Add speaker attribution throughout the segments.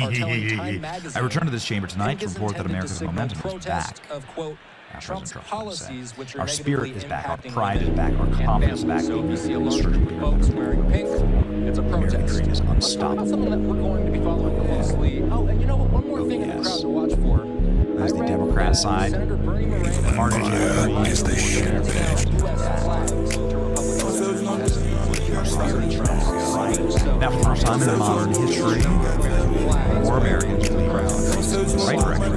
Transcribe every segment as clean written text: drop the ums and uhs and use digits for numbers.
Speaker 1: I return to this chamber tonight to report that America's momentum is back.
Speaker 2: Trump's policies, which are
Speaker 1: our spirit is back, our pride is
Speaker 2: living
Speaker 1: back, our confidence is back.
Speaker 2: So if you see a lot of folks wearing pink, it's a protest.
Speaker 1: Dream is
Speaker 2: Let's talk about
Speaker 1: unstoppable.
Speaker 2: something that we're going to be following closely. Oh, and you know what? One more thing in the crowd to watch for.
Speaker 1: There's the Democrat side.
Speaker 2: Senator Bernie Moreno
Speaker 1: Marjorie
Speaker 3: It's the shit, man.
Speaker 2: U.S. flags to Republicans.
Speaker 1: Now, for the first time in modern history, more Americans will be proud. Right direction.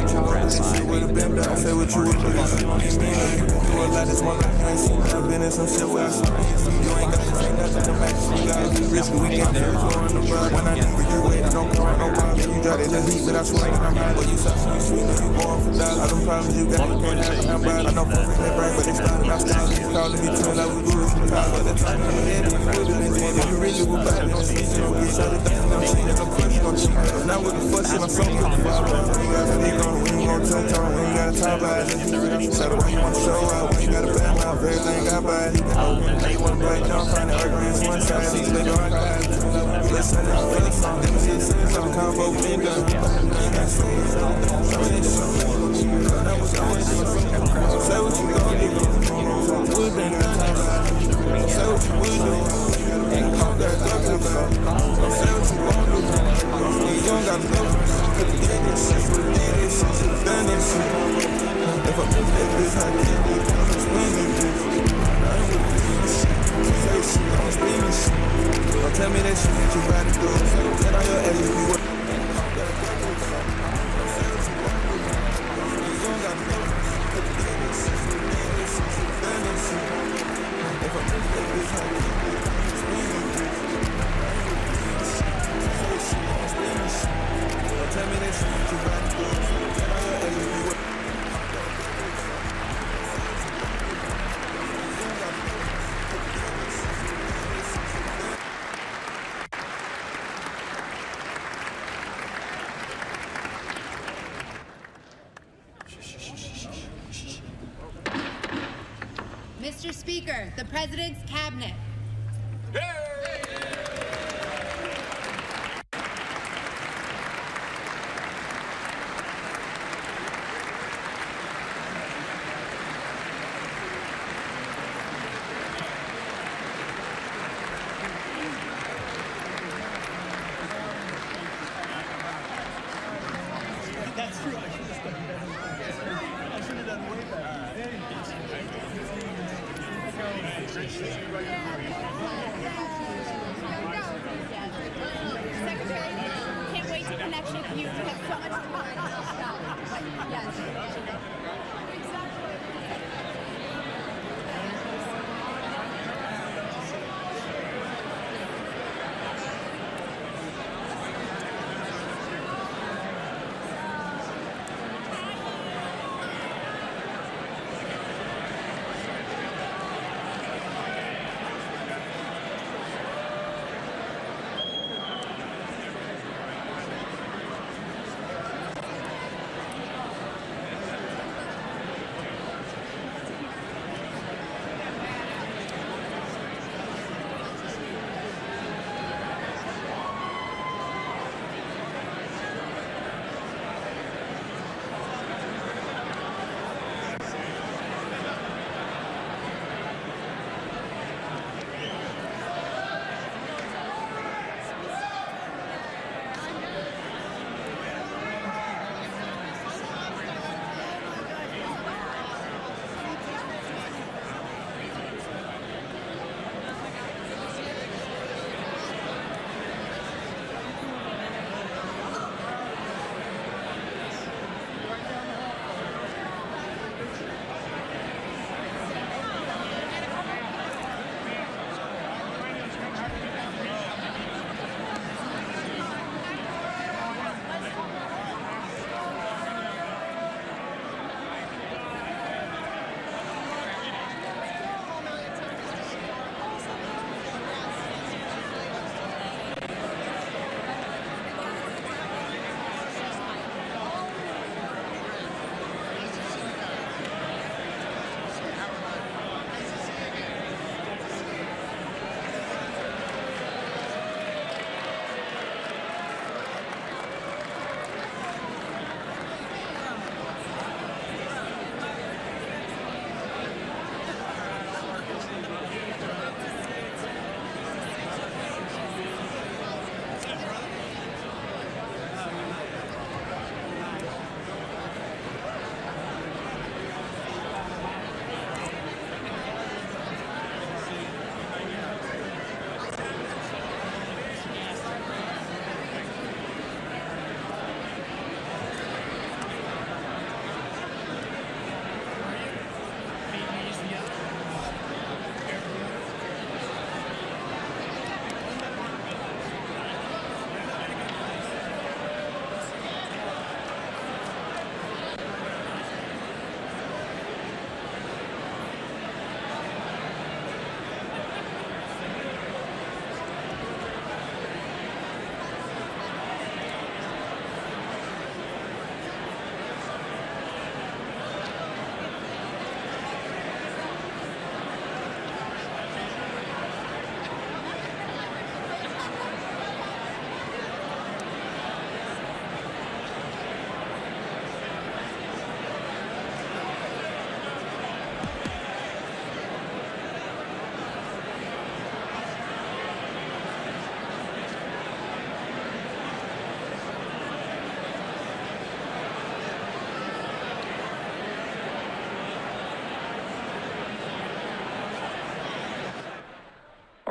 Speaker 1: Democrat side.
Speaker 4: Say what you would do. Do a lot of small I ain't seen. I've been in some shit where I saw you ain't got to say nothing to match. You gotta be risky. We get there flowing the rug. When I do it, you waiting, don't come on no problem. You got it in the heat, but I swear I'm not. But you saucy, you sweet, you going for dollars. All them problems you got, you can't have time about. I know folks in that brain, but they started out styling. You calling me twin like we do this from college. But the time you had it, you would have been dead. If you really would buy it, don't see you, don't get shot at that. Don't see it, no question, don't cheat. Now with the fuck shit, I'm so good to follow. You gotta sneak on when you gon' tone, when you gotta talk about it. Shout out when you wanna show out, when you gotta back mouth, everything got by it. Now you wanna break down, find the arguments one side. These niggas on God. Listen, I'm feeling something. Some combo finger. Say what you gon' do. We've been in time. Say what you will do. Ain't come back, say what you gon' do. You don't got to know. Could've did this shit, done this shit. If I put that bitch, I can't do it. Spin it, bitch. I ain't with this shit. Say shit, don't spin this shit. Don't tell me that shit that you about to do. Tell all your exes you work.
Speaker 5: Mr. Speaker, the President's Cabinet.
Speaker 6: That's true. I should have done way better.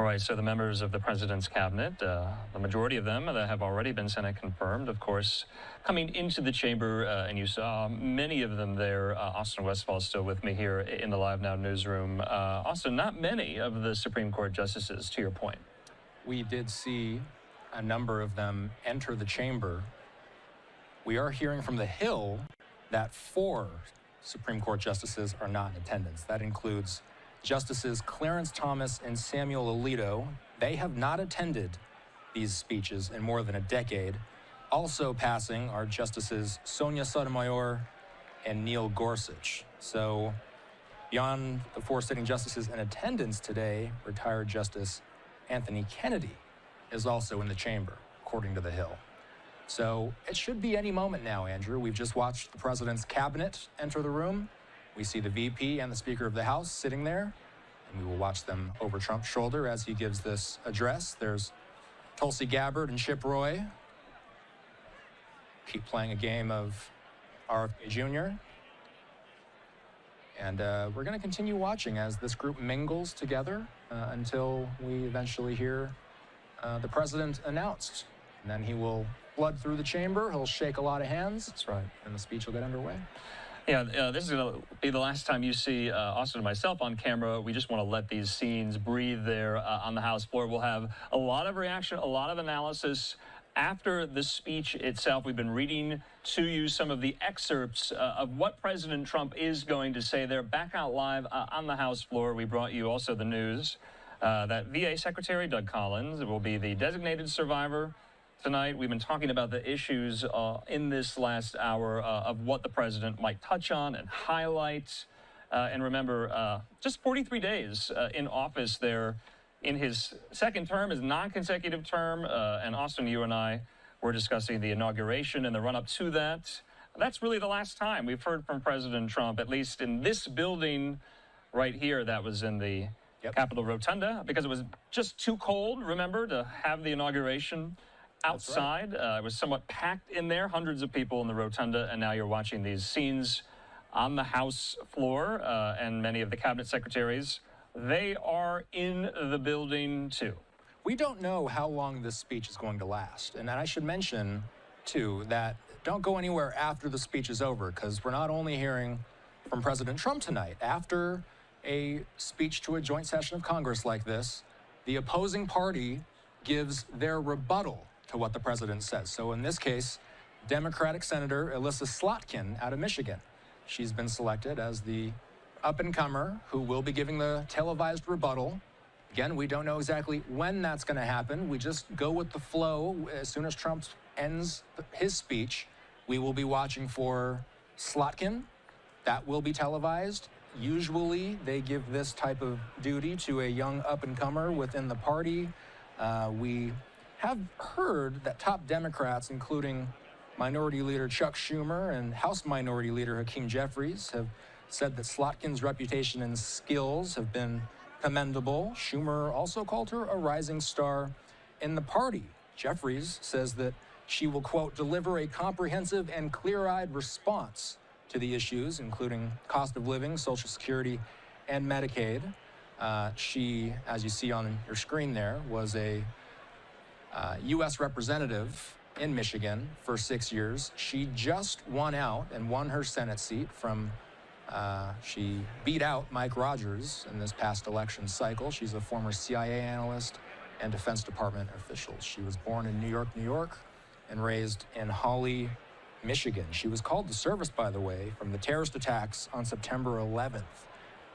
Speaker 3: right, so the members of the president's cabinet, the majority of them that have already been Senate confirmed, of course, coming into the chamber, and you saw many of them there. Austin Westfall is still with me here in the Live Now newsroom. Austin, not many of the Supreme Court justices, to your point.
Speaker 2: We did see a number of them enter the chamber. We are hearing from the Hill that 4 Supreme Court justices are not in attendance. That includes Justices Clarence Thomas and Samuel Alito. They have not attended these speeches in more than a decade. Also passing are Justices Sonia Sotomayor and Neil Gorsuch. So beyond the 4 sitting justices in attendance today, retired Justice Anthony Kennedy is also in the chamber, according to the Hill. So it should be any moment now, Andrew. We've just watched the president's cabinet enter the room. We see the VP and the Speaker of the House sitting there, and we will watch them over Trump's shoulder as he gives this address. There's Tulsi Gabbard and Chip Roy. Keep playing a game of RFK Jr. And we're going to continue watching as this group mingles together until we eventually hear the president announced. And then he will flood through the chamber. He'll shake a lot of hands.
Speaker 3: That's right.
Speaker 2: And the speech will get underway.
Speaker 3: Yeah, this is going to be the last time you see Austin and myself on camera. We just want to let these scenes breathe there on the House floor. We'll have a lot of reaction, a lot of analysis after the speech itself. We've been reading to you some of the excerpts of what President Trump is going to say there. Back out live on the House floor, we brought you also the news that VA Secretary Doug Collins will be the designated survivor tonight. We've been talking about the issues in this last hour of what the president might touch on and highlight. And remember, just 43 days in office there in his second term, his non-consecutive term. And Austin, you and I were discussing the inauguration and the run-up to that. That's really the last time we've heard from President Trump, at least in this building right here that was in the Capitol Rotunda, because it was just too cold, remember, to have the inauguration outside. It was somewhat packed in there, hundreds of people in the rotunda, and now you're watching these scenes on the House floor, and many of the cabinet secretaries, they are in the building too.
Speaker 2: We don't know how long this speech is going to last. And I should mention, too, that don't go anywhere after the speech is over, because we're not only hearing from President Trump tonight. After a speech to a joint session of Congress like this, the opposing party gives their rebuttal to what the president says. So in this case, Democratic Senator Elissa Slotkin out of Michigan. She's been selected as the up-and-comer who will be giving the televised rebuttal. Again, we don't know exactly when that's going to happen. We just go with the flow. As soon as Trump ends his speech, we will be watching for Slotkin. That will be televised. Usually, they give this type of duty to a young up-and-comer within the party. We have heard that top Democrats, including Minority Leader Chuck Schumer and House Minority Leader Hakeem Jeffries, have said that Slotkin's reputation and skills have been commendable. Schumer also called her a rising star in the party. Jeffries says that she will, quote, deliver a comprehensive and clear-eyed response to the issues, including cost of living, Social Security, and Medicaid. She, as you see on your screen there, was a U.S. representative in Michigan for 6 years. She just won out and won her Senate seat from, she beat out Mike Rogers in this past election cycle. She's a former CIA analyst and Defense Department official. She was born in New York, New York, and raised in Holly, Michigan. She was called to service, by the way, from the terrorist attacks on September 11th.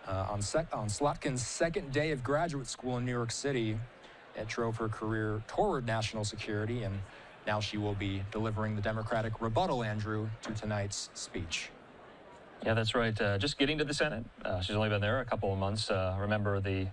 Speaker 2: On Slotkin's second day of graduate school in New York City, it drove her career toward national security, and now she will be delivering the Democratic rebuttal, Andrew, to tonight's speech.
Speaker 3: Yeah, that's right. Just getting to the Senate. She's only been there a couple of months. Remember the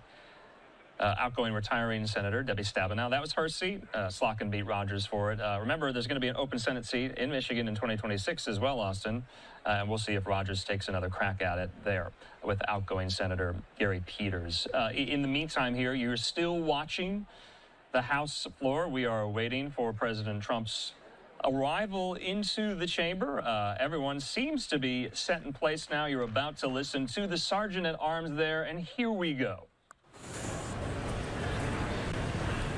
Speaker 3: outgoing retiring Senator Debbie Stabenow. That was her seat. Slotkin beat Rogers for it. Remember, there's going to be an open Senate seat in Michigan in 2026 as well, Austin. And we'll see if Rogers takes another crack at it there with outgoing Senator Gary Peters. In the meantime here, you're still watching the House floor. We are waiting for President Trump's arrival into the chamber. Everyone seems to be set in place now. You're about to listen to the Sergeant at Arms there, and here we go.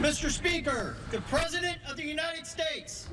Speaker 6: Mr. Speaker, the President of the United States.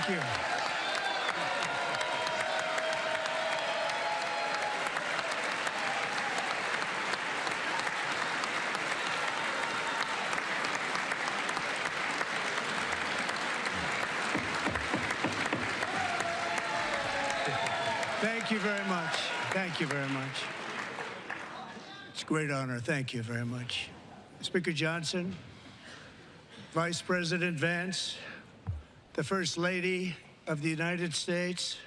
Speaker 7: Thank you. Thank you very much. Thank you very much. It's a great honor. Thank you very much. Speaker Johnson, Vice President Vance, the First Lady of the United States,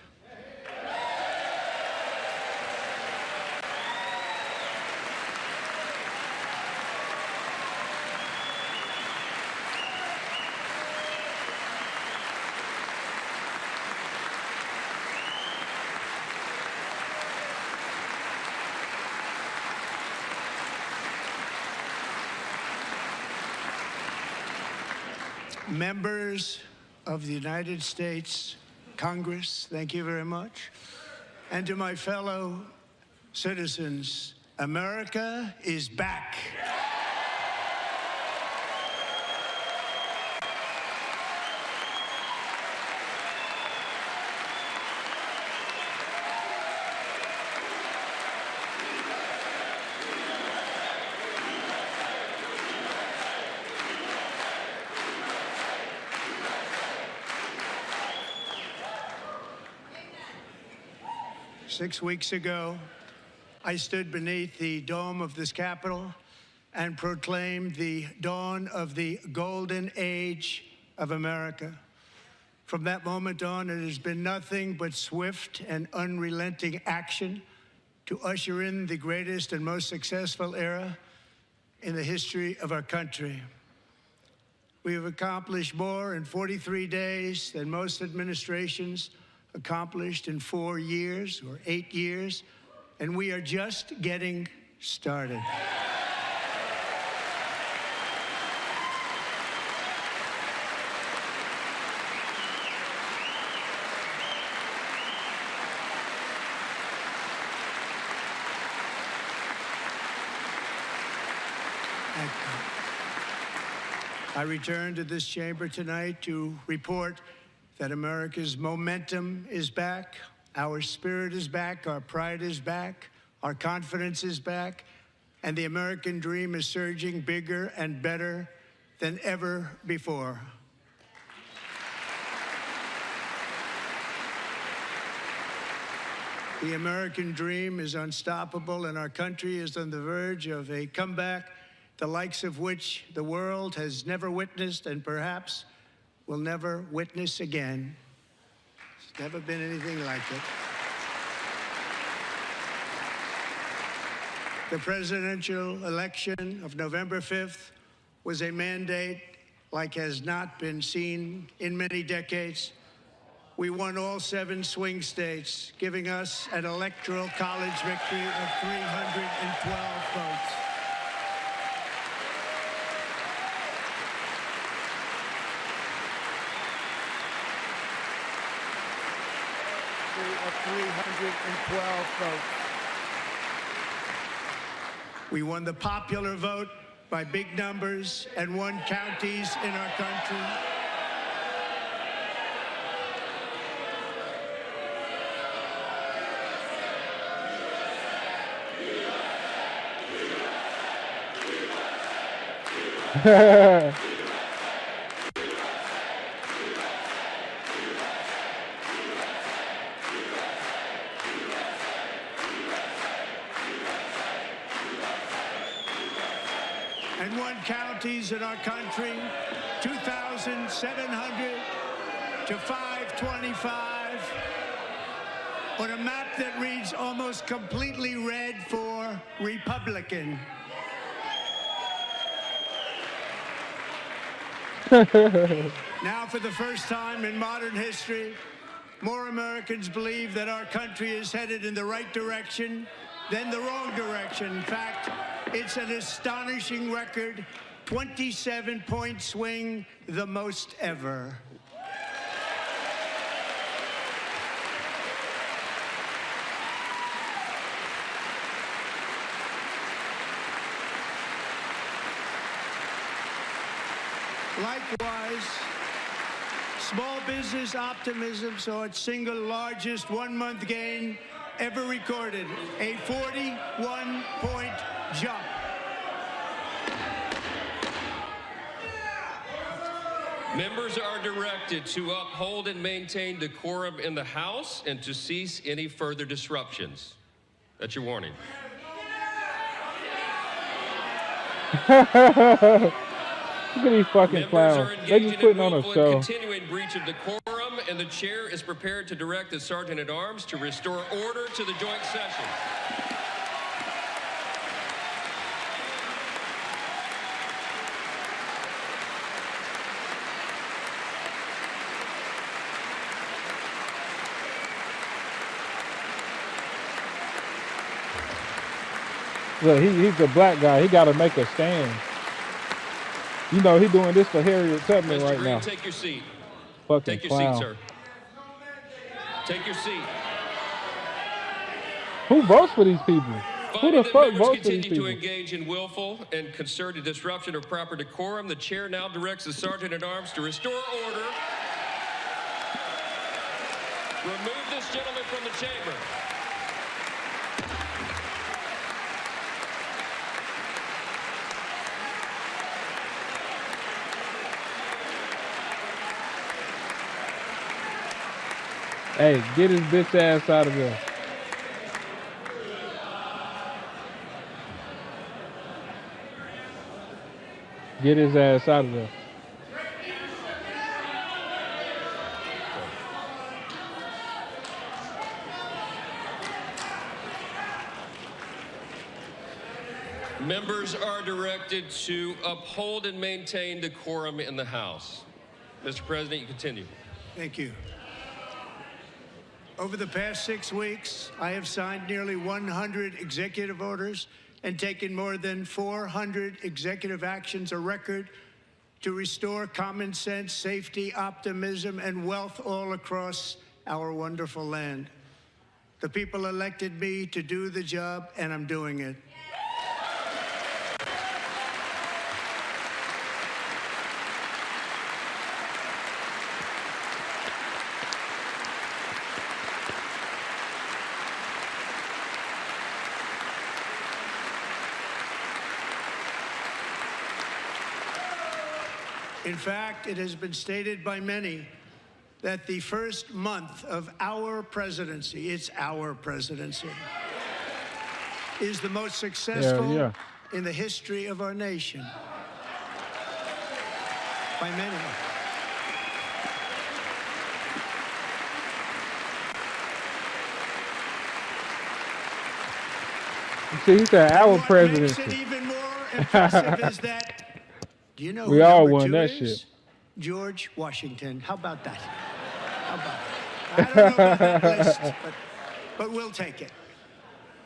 Speaker 7: members of the United States Congress, thank you very much. And to my fellow citizens, America is back. 6 weeks ago, I stood beneath the dome of this Capitol and proclaimed the dawn of the golden age of America. From that moment on, it has been nothing but swift and unrelenting action to usher in the greatest and most successful era in the history of our country. We have accomplished more in 43 days than most administrations accomplished in 4 years or 8 years, and we are just getting started. Thank you. I return to this chamber tonight to report that America's momentum is back, our spirit is back, our pride is back, our confidence is back, and the American dream is surging bigger and better than ever before. The American dream is unstoppable, and our country is on the verge of a comeback, the likes of which the world has never witnessed and perhaps will never witness again. There's never been anything like it. The presidential election of November 5th was a mandate like has not been seen in many decades. We won all 7 swing states, giving us an electoral college victory of 312 votes. Of 312 votes. We won the popular vote by big numbers and won counties in our country. And won counties in our country, 2,700 to 525, on a map that reads almost completely red for Republican. Now, for the first time in modern history, more Americans believe that our country is headed in the right direction than the wrong direction. In fact, it's an astonishing record, 27-point swing, the most ever. Likewise, Small business optimism saw its single largest one-month gain ever recorded, a 41-point jump.
Speaker 8: Members are directed to uphold and maintain decorum in the House and to cease any further disruptions. That's your warning.
Speaker 9: Look at these fucking clowns. They just putting on a show.
Speaker 8: Continuing breach of decorum, and the chair is prepared to direct the Sergeant-at-Arms to restore order to the joint session.
Speaker 9: Look, he's a black guy. He got to make a stand. You know, he's doing this for Harriet Tubman right now.
Speaker 8: Take your seat.
Speaker 9: Fucking
Speaker 8: Take your
Speaker 9: clown.
Speaker 8: seat, sir. Take your seat.
Speaker 9: Who votes for these people? Who the fuck votes for these
Speaker 8: Continue
Speaker 9: people?
Speaker 8: to engage in willful and concerted disruption of proper decorum. The chair now directs the Sergeant-at-Arms to restore order. Remove this gentleman from the chamber.
Speaker 9: Hey, get his bitch ass out of there. Get his ass out of there.
Speaker 8: Members are directed to uphold and maintain decorum in the House. Mr. President, you continue.
Speaker 7: Thank you. Over the past 6 weeks, I have signed nearly 100 executive orders and taken more than 400 executive actions, a record to restore common sense, safety, optimism, and wealth all across our wonderful land. The people elected me to do the job, and I'm doing it. In fact, it has been stated by many that the first month of our presidency, it's our presidency, is the most successful in the history of our nation. By many.
Speaker 9: See, he said our presidency.
Speaker 7: What makes it even more impressive is that, do you know
Speaker 9: we
Speaker 7: who
Speaker 9: all
Speaker 7: number
Speaker 9: won
Speaker 7: 2
Speaker 9: that
Speaker 7: is?
Speaker 9: shit.
Speaker 7: George Washington. How about that? How about that? I don't know about that list, but we'll take it.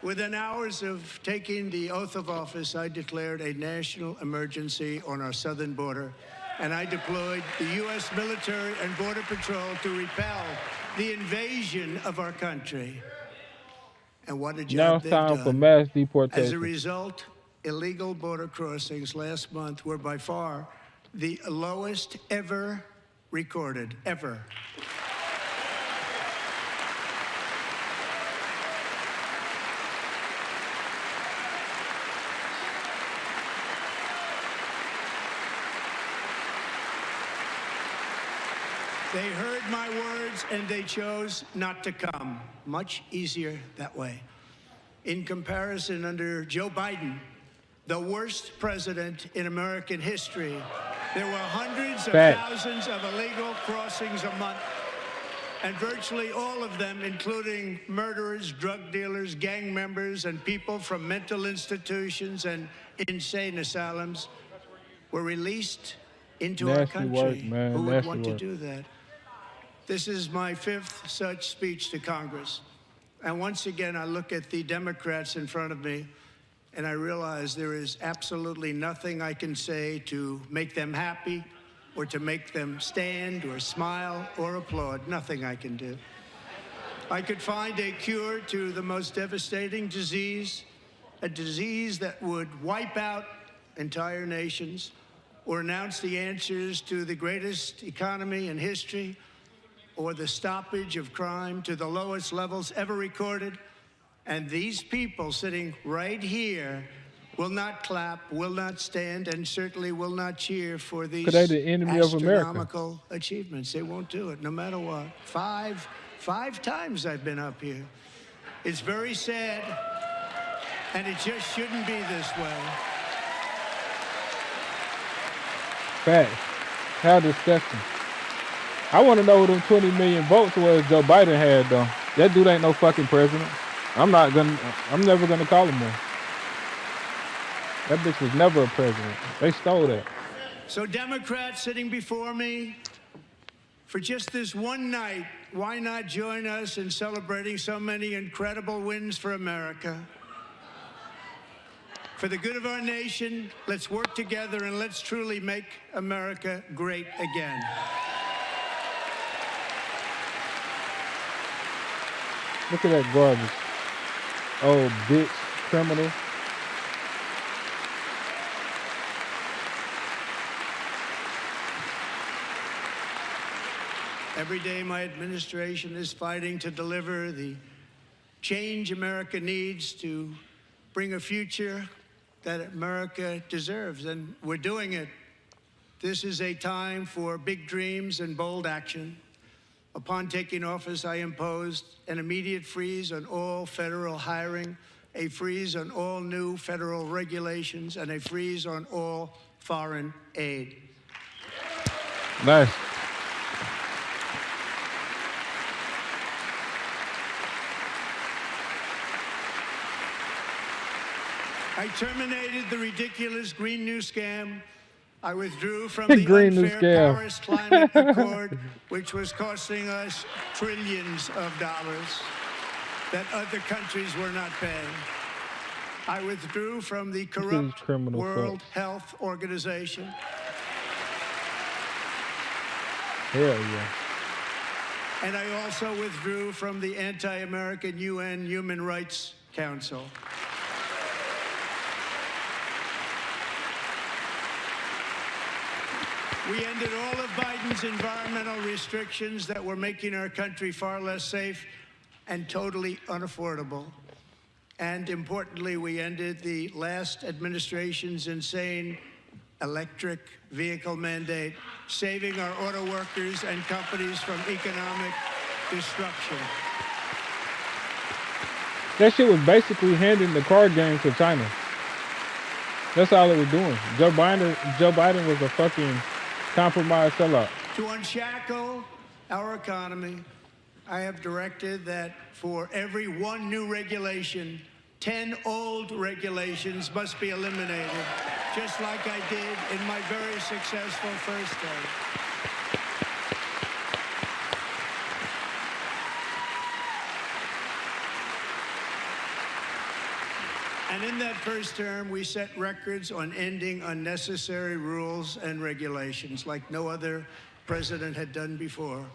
Speaker 7: Within hours of taking the oath of office, I declared a national emergency on our southern border, and I deployed the U.S. military and Border Patrol to repel the invasion of our country. And what a job
Speaker 9: Now it's
Speaker 7: they've
Speaker 9: time
Speaker 7: done.
Speaker 9: for mass
Speaker 7: As
Speaker 9: deportation.
Speaker 7: a result, illegal border crossings last month were by far the lowest ever recorded, ever. They heard my words and they chose not to come. Much easier that way. In comparison, under Joe Biden, the worst president in American history, there were hundreds of thousands of illegal crossings a month, and virtually all of them, including murderers, drug dealers, gang members, and people from mental institutions and insane asylums, were released into our country. Who would want to do that? This is my 5th such speech to Congress. And once again, I look at the Democrats in front of me, and I realize there is absolutely nothing I can say to make them happy or to make them stand or smile or applaud. Nothing I can do. I could find a cure to the most devastating disease, a disease that would wipe out entire nations, or announce the answers to the greatest economy in history or the stoppage of crime to the lowest levels ever recorded. And these people sitting right here will not clap, will not stand, and certainly will not cheer for these
Speaker 9: Because they the enemy of America.
Speaker 7: astronomical achievements. They won't do it, no matter what. Five times I've been up here. It's very sad, and it just shouldn't be this way.
Speaker 9: Facts. How disgusting. I want to know who them 20 million votes was Joe Biden had, though. That dude ain't no fucking president. I'm never gonna call him one. That bitch was never a president. They stole that.
Speaker 7: So Democrats sitting before me, for just this one night, why not join us in celebrating so many incredible wins for America? For the good of our nation, let's work together and let's truly make America great again.
Speaker 9: Look at that garbage. Oh, bitch, criminal.
Speaker 7: Every day, my administration is fighting to deliver the change America needs to bring a future that America deserves, and we're doing it. This is a time for big dreams and bold action. Upon taking office, I imposed an immediate freeze on all federal hiring, a freeze on all new federal regulations, and a freeze on all foreign aid.
Speaker 9: Nice.
Speaker 7: I terminated the ridiculous Green New Scam. I withdrew from the
Speaker 9: Green New
Speaker 7: unfair
Speaker 9: Scam.
Speaker 7: Paris Climate Accord, which was costing us trillions of dollars that other countries were not paying. I withdrew from the corrupt
Speaker 9: criminal
Speaker 7: World
Speaker 9: fucks.
Speaker 7: Health Organization.
Speaker 9: Hell yeah.
Speaker 7: And I also withdrew from the anti-American UN Human Rights Council. We ended all of Biden's environmental restrictions that were making our country far less safe and totally unaffordable. And importantly, we ended the last administration's insane electric vehicle mandate, saving our auto workers and companies from economic destruction.
Speaker 9: That shit was basically handing the card game to China. That's all it was doing. Joe Biden was a fucking compromised sellout.
Speaker 7: To unshackle our economy, I have directed that for every one new regulation, 10 old regulations must be eliminated, just like I did in my very successful first day. And in that first term, we set records on ending unnecessary rules and regulations like no other president had done before.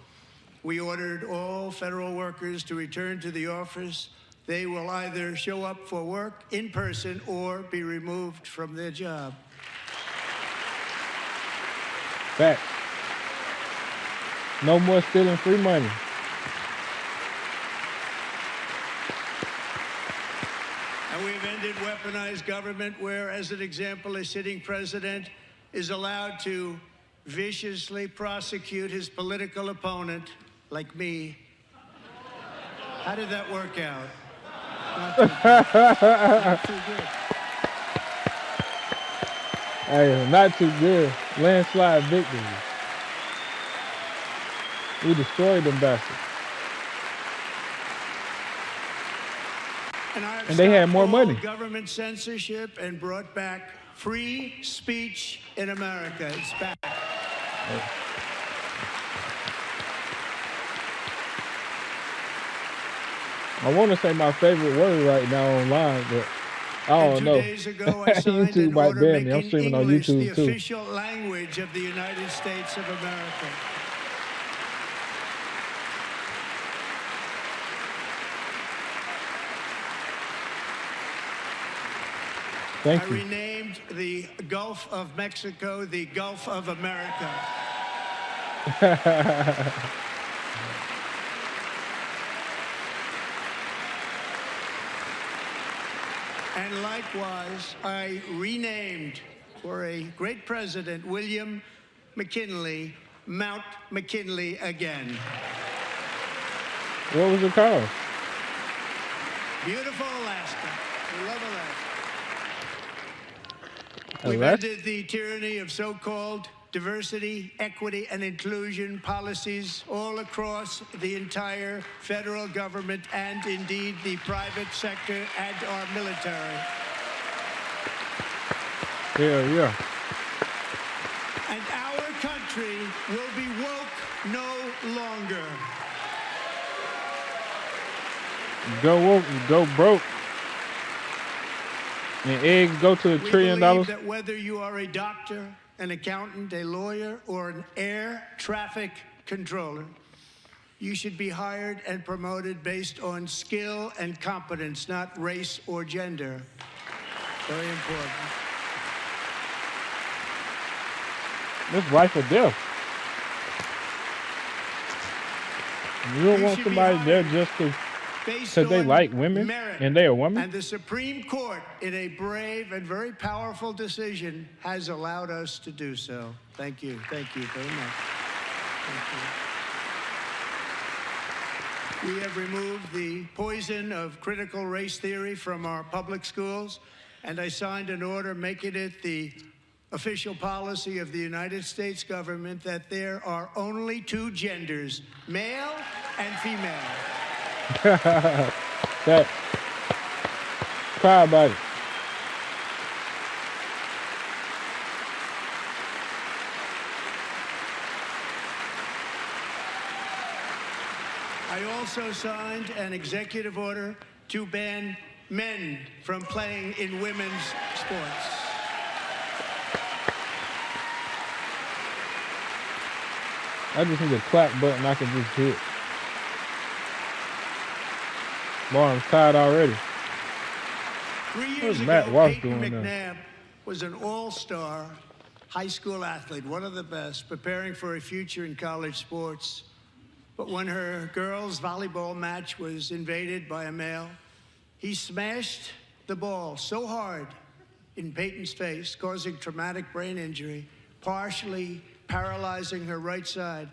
Speaker 7: We ordered all federal workers to return to the office. They will either show up for work in person or be removed from their job.
Speaker 9: Facts. No more stealing free money.
Speaker 7: And we've ended weaponized government where, as an example, a sitting president is allowed to viciously prosecute his political opponent, like me. How did that work out? Not too good. Not too good.
Speaker 9: Hey, not too good. Landslide victory. We destroyed them bastards.
Speaker 7: And
Speaker 9: they had more money.
Speaker 7: Government censorship and brought back free speech in America. It's back.
Speaker 9: I want to say my favorite word right now online, but I don't know.
Speaker 7: 2 days ago, I signed
Speaker 9: YouTube
Speaker 7: an
Speaker 9: might
Speaker 7: order
Speaker 9: ban me. I'm
Speaker 7: making
Speaker 9: streaming on
Speaker 7: English the
Speaker 9: YouTube too.
Speaker 7: official language of the United States of America.
Speaker 9: Thank
Speaker 7: I
Speaker 9: you.
Speaker 7: renamed the Gulf of Mexico the Gulf of America. And likewise, I renamed for a great president, William McKinley, Mount McKinley again.
Speaker 9: What was it called?
Speaker 7: Beautiful Alaska. We love Alaska. We've
Speaker 9: Alaska?
Speaker 7: ended the tyranny of so-called diversity, equity, and inclusion policies all across the entire federal government and indeed the private sector and our military.
Speaker 9: Yeah.
Speaker 7: And our country will be woke no longer.
Speaker 9: Go woke and go broke. And eggs go to $1
Speaker 7: We
Speaker 9: trillion.
Speaker 7: believe that whether you are a doctor, an accountant, a lawyer, or an air traffic controller, you should be hired and promoted based on skill and competence, not race or gender. Very important.
Speaker 9: That's life or death. You don't
Speaker 7: You
Speaker 9: want
Speaker 7: should be
Speaker 9: somebody there
Speaker 7: hired
Speaker 9: just
Speaker 7: based
Speaker 9: because they
Speaker 7: on
Speaker 9: like women
Speaker 7: merit.
Speaker 9: and they're a woman.
Speaker 7: And the Supreme Court, in a brave and very powerful decision, has allowed us to do so. Thank you. Thank you very much. Thank you. We have removed the poison of critical race theory from our public schools, and I signed an order making it the official policy of the United States government that there are only two genders, male and female.
Speaker 9: That cry about it.
Speaker 7: I also signed an executive order to ban men from playing in women's sports.
Speaker 9: I just need a clap button I can just hit. Boy, I'm tired already.
Speaker 7: 3 years
Speaker 9: What's
Speaker 7: ago,
Speaker 9: Matt Walsh
Speaker 7: Peyton
Speaker 9: doing
Speaker 7: McNabb was an all-star high school athlete, one of the best, preparing for a future in college sports. But when her girls' volleyball match was invaded by a male, he smashed the ball so hard in Peyton's face, causing traumatic brain injury, partially paralyzing her right side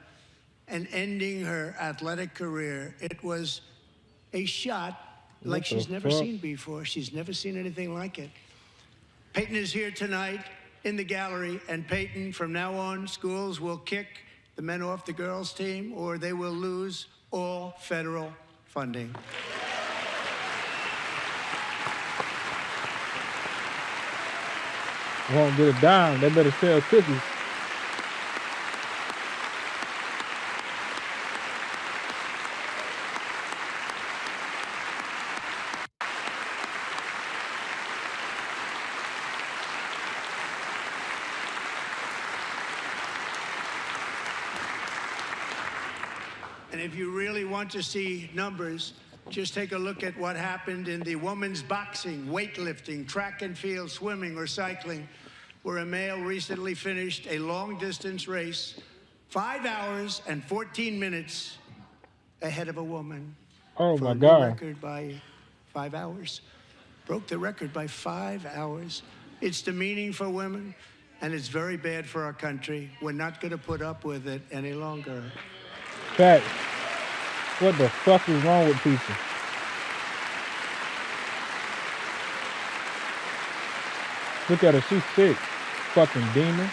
Speaker 7: and ending her athletic career. It was a shot like she's never seen before. She's never seen anything like it. Peyton is here tonight in the gallery, and Peyton, from now on, schools will kick the men off the girls' team, or they will lose all federal funding.
Speaker 9: Won't get a dime. They better sell cookies.
Speaker 7: And if you really want to see numbers, just take a look at what happened in the women's boxing, weightlifting, track and field, swimming, or cycling, where a male recently finished a long-distance race 5 hours and 14 minutes ahead of a woman.
Speaker 9: Oh,
Speaker 7: for
Speaker 9: my
Speaker 7: a new
Speaker 9: God.
Speaker 7: record by 5 hours. Broke the record by 5 hours. It's demeaning for women, and it's very bad for our country. We're not going to put up with it any longer.
Speaker 9: Fact. What the fuck is wrong with people? Look at her, she's sick. Fucking demon.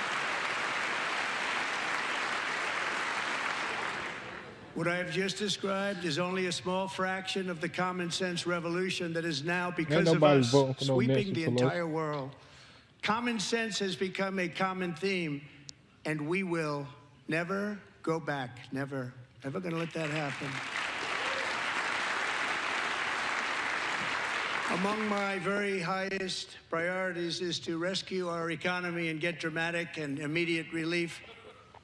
Speaker 7: What I have just described is only a small fraction of the common sense revolution that is now, because of
Speaker 9: nobody
Speaker 7: us,
Speaker 9: voting for no
Speaker 7: sweeping
Speaker 9: Nancy
Speaker 7: the
Speaker 9: Pelosi.
Speaker 7: entire world. Common sense has become a common theme, and we will never go back. Never. Never going to let that happen. Among my very highest priorities is to rescue our economy and get dramatic and immediate relief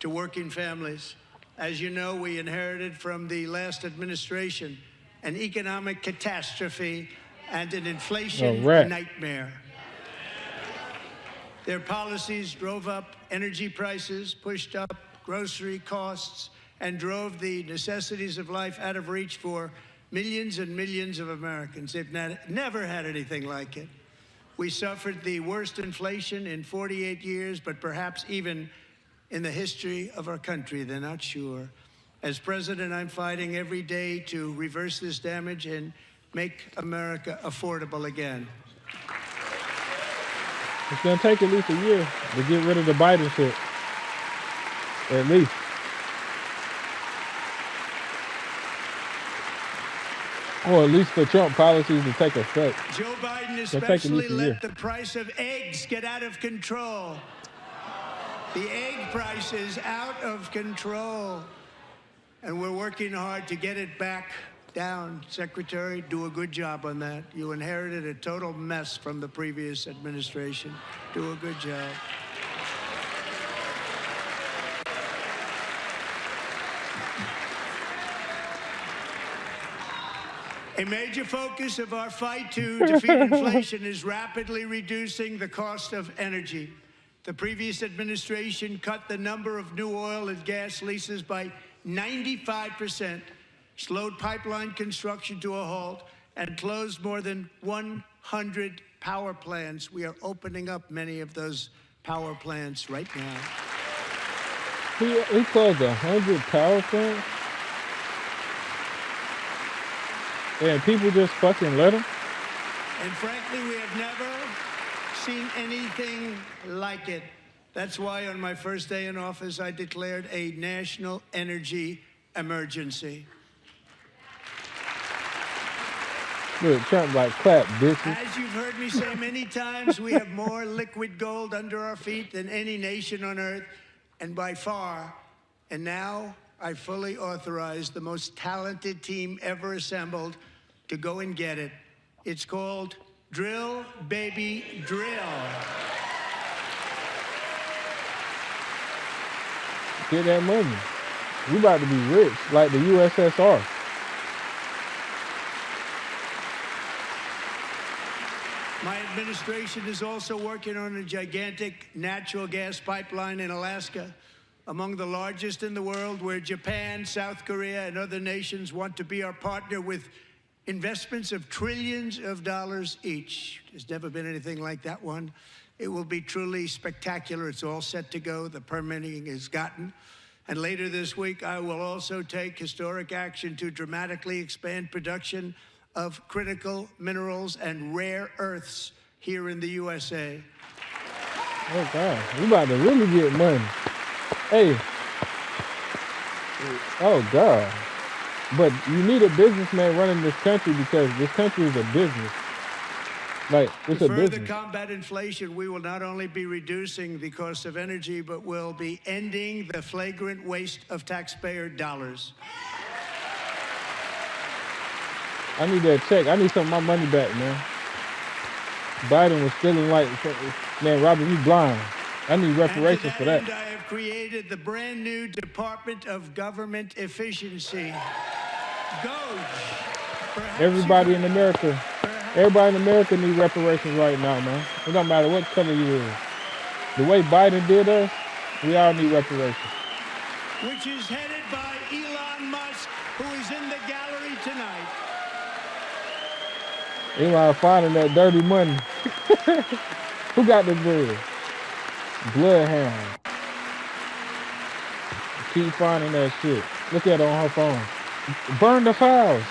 Speaker 7: to working families. As you know, we inherited from the last administration an economic catastrophe and an inflation nightmare. Their policies drove up energy prices, pushed up grocery costs, and drove the necessities of life out of reach for millions and millions of Americans. They've never had anything like it. We suffered the worst inflation in 48 years, but perhaps even in the history of our country. They're not sure. As president, I'm fighting every day to reverse this damage and make America affordable again.
Speaker 9: It's going to take at least a year to get rid of the Biden shit. At least. Or at least for Trump policies to take effect.
Speaker 7: Joe Biden especially let the price of eggs get out of control. The egg price is out of control. And we're working hard to get it back down. Secretary, do a good job on that. You inherited a total mess from the previous administration. Do a good job. A major focus of our fight to defeat inflation is rapidly reducing the cost of energy. The previous administration cut the number of new oil and gas leases by 95%, slowed pipeline construction to a halt, and closed more than 100 power plants. We are opening up many of those power plants right now.
Speaker 9: He closed 100 power plants? And people just fucking let him?
Speaker 7: And frankly, we have never seen anything like it. That's why on my first day in office, I declared a national energy emergency.
Speaker 9: Look, Trump like, clap, bitches.
Speaker 7: As you've heard me say many times, we have more liquid gold under our feet than any nation on earth, and by far. And now I fully authorize the most talented team ever assembled to go and get it. It's called Drill, Baby, Drill.
Speaker 9: Get that money. We about to be rich, like the USSR.
Speaker 7: My administration is also working on a gigantic natural gas pipeline in Alaska, among the largest in the world, where Japan, South Korea, and other nations want to be our partner with investments of trillions of dollars each. There's never been anything like that one. It will be truly spectacular. It's all set to go. The permitting is gotten. And later this week, I will also take historic action to dramatically expand production of critical minerals and rare earths here in the USA.
Speaker 9: Oh, God. We about to really get money. Hey. Oh, God. But you need a businessman running this country because this country is a business. Like, it's a business.
Speaker 7: To further combat inflation, we will not only be reducing the cost of energy, but we'll be ending the flagrant waste of taxpayer dollars.
Speaker 9: I need that check. I need some of my money back, man. Biden was stealing like, man, Robert, you blind. I need reparations for that.
Speaker 7: And I have created the brand new Department of Government Efficiency.
Speaker 9: Everybody in America need reparations right now, man. It don't matter what color you is. The way Biden did us, we all need reparations.
Speaker 7: Which is headed by Elon Musk, who is in the gallery tonight.
Speaker 9: Elon finding that dirty money. Who got the bread? Bloodhound. Keep finding that shit. Look at it on her phone. Burn the files.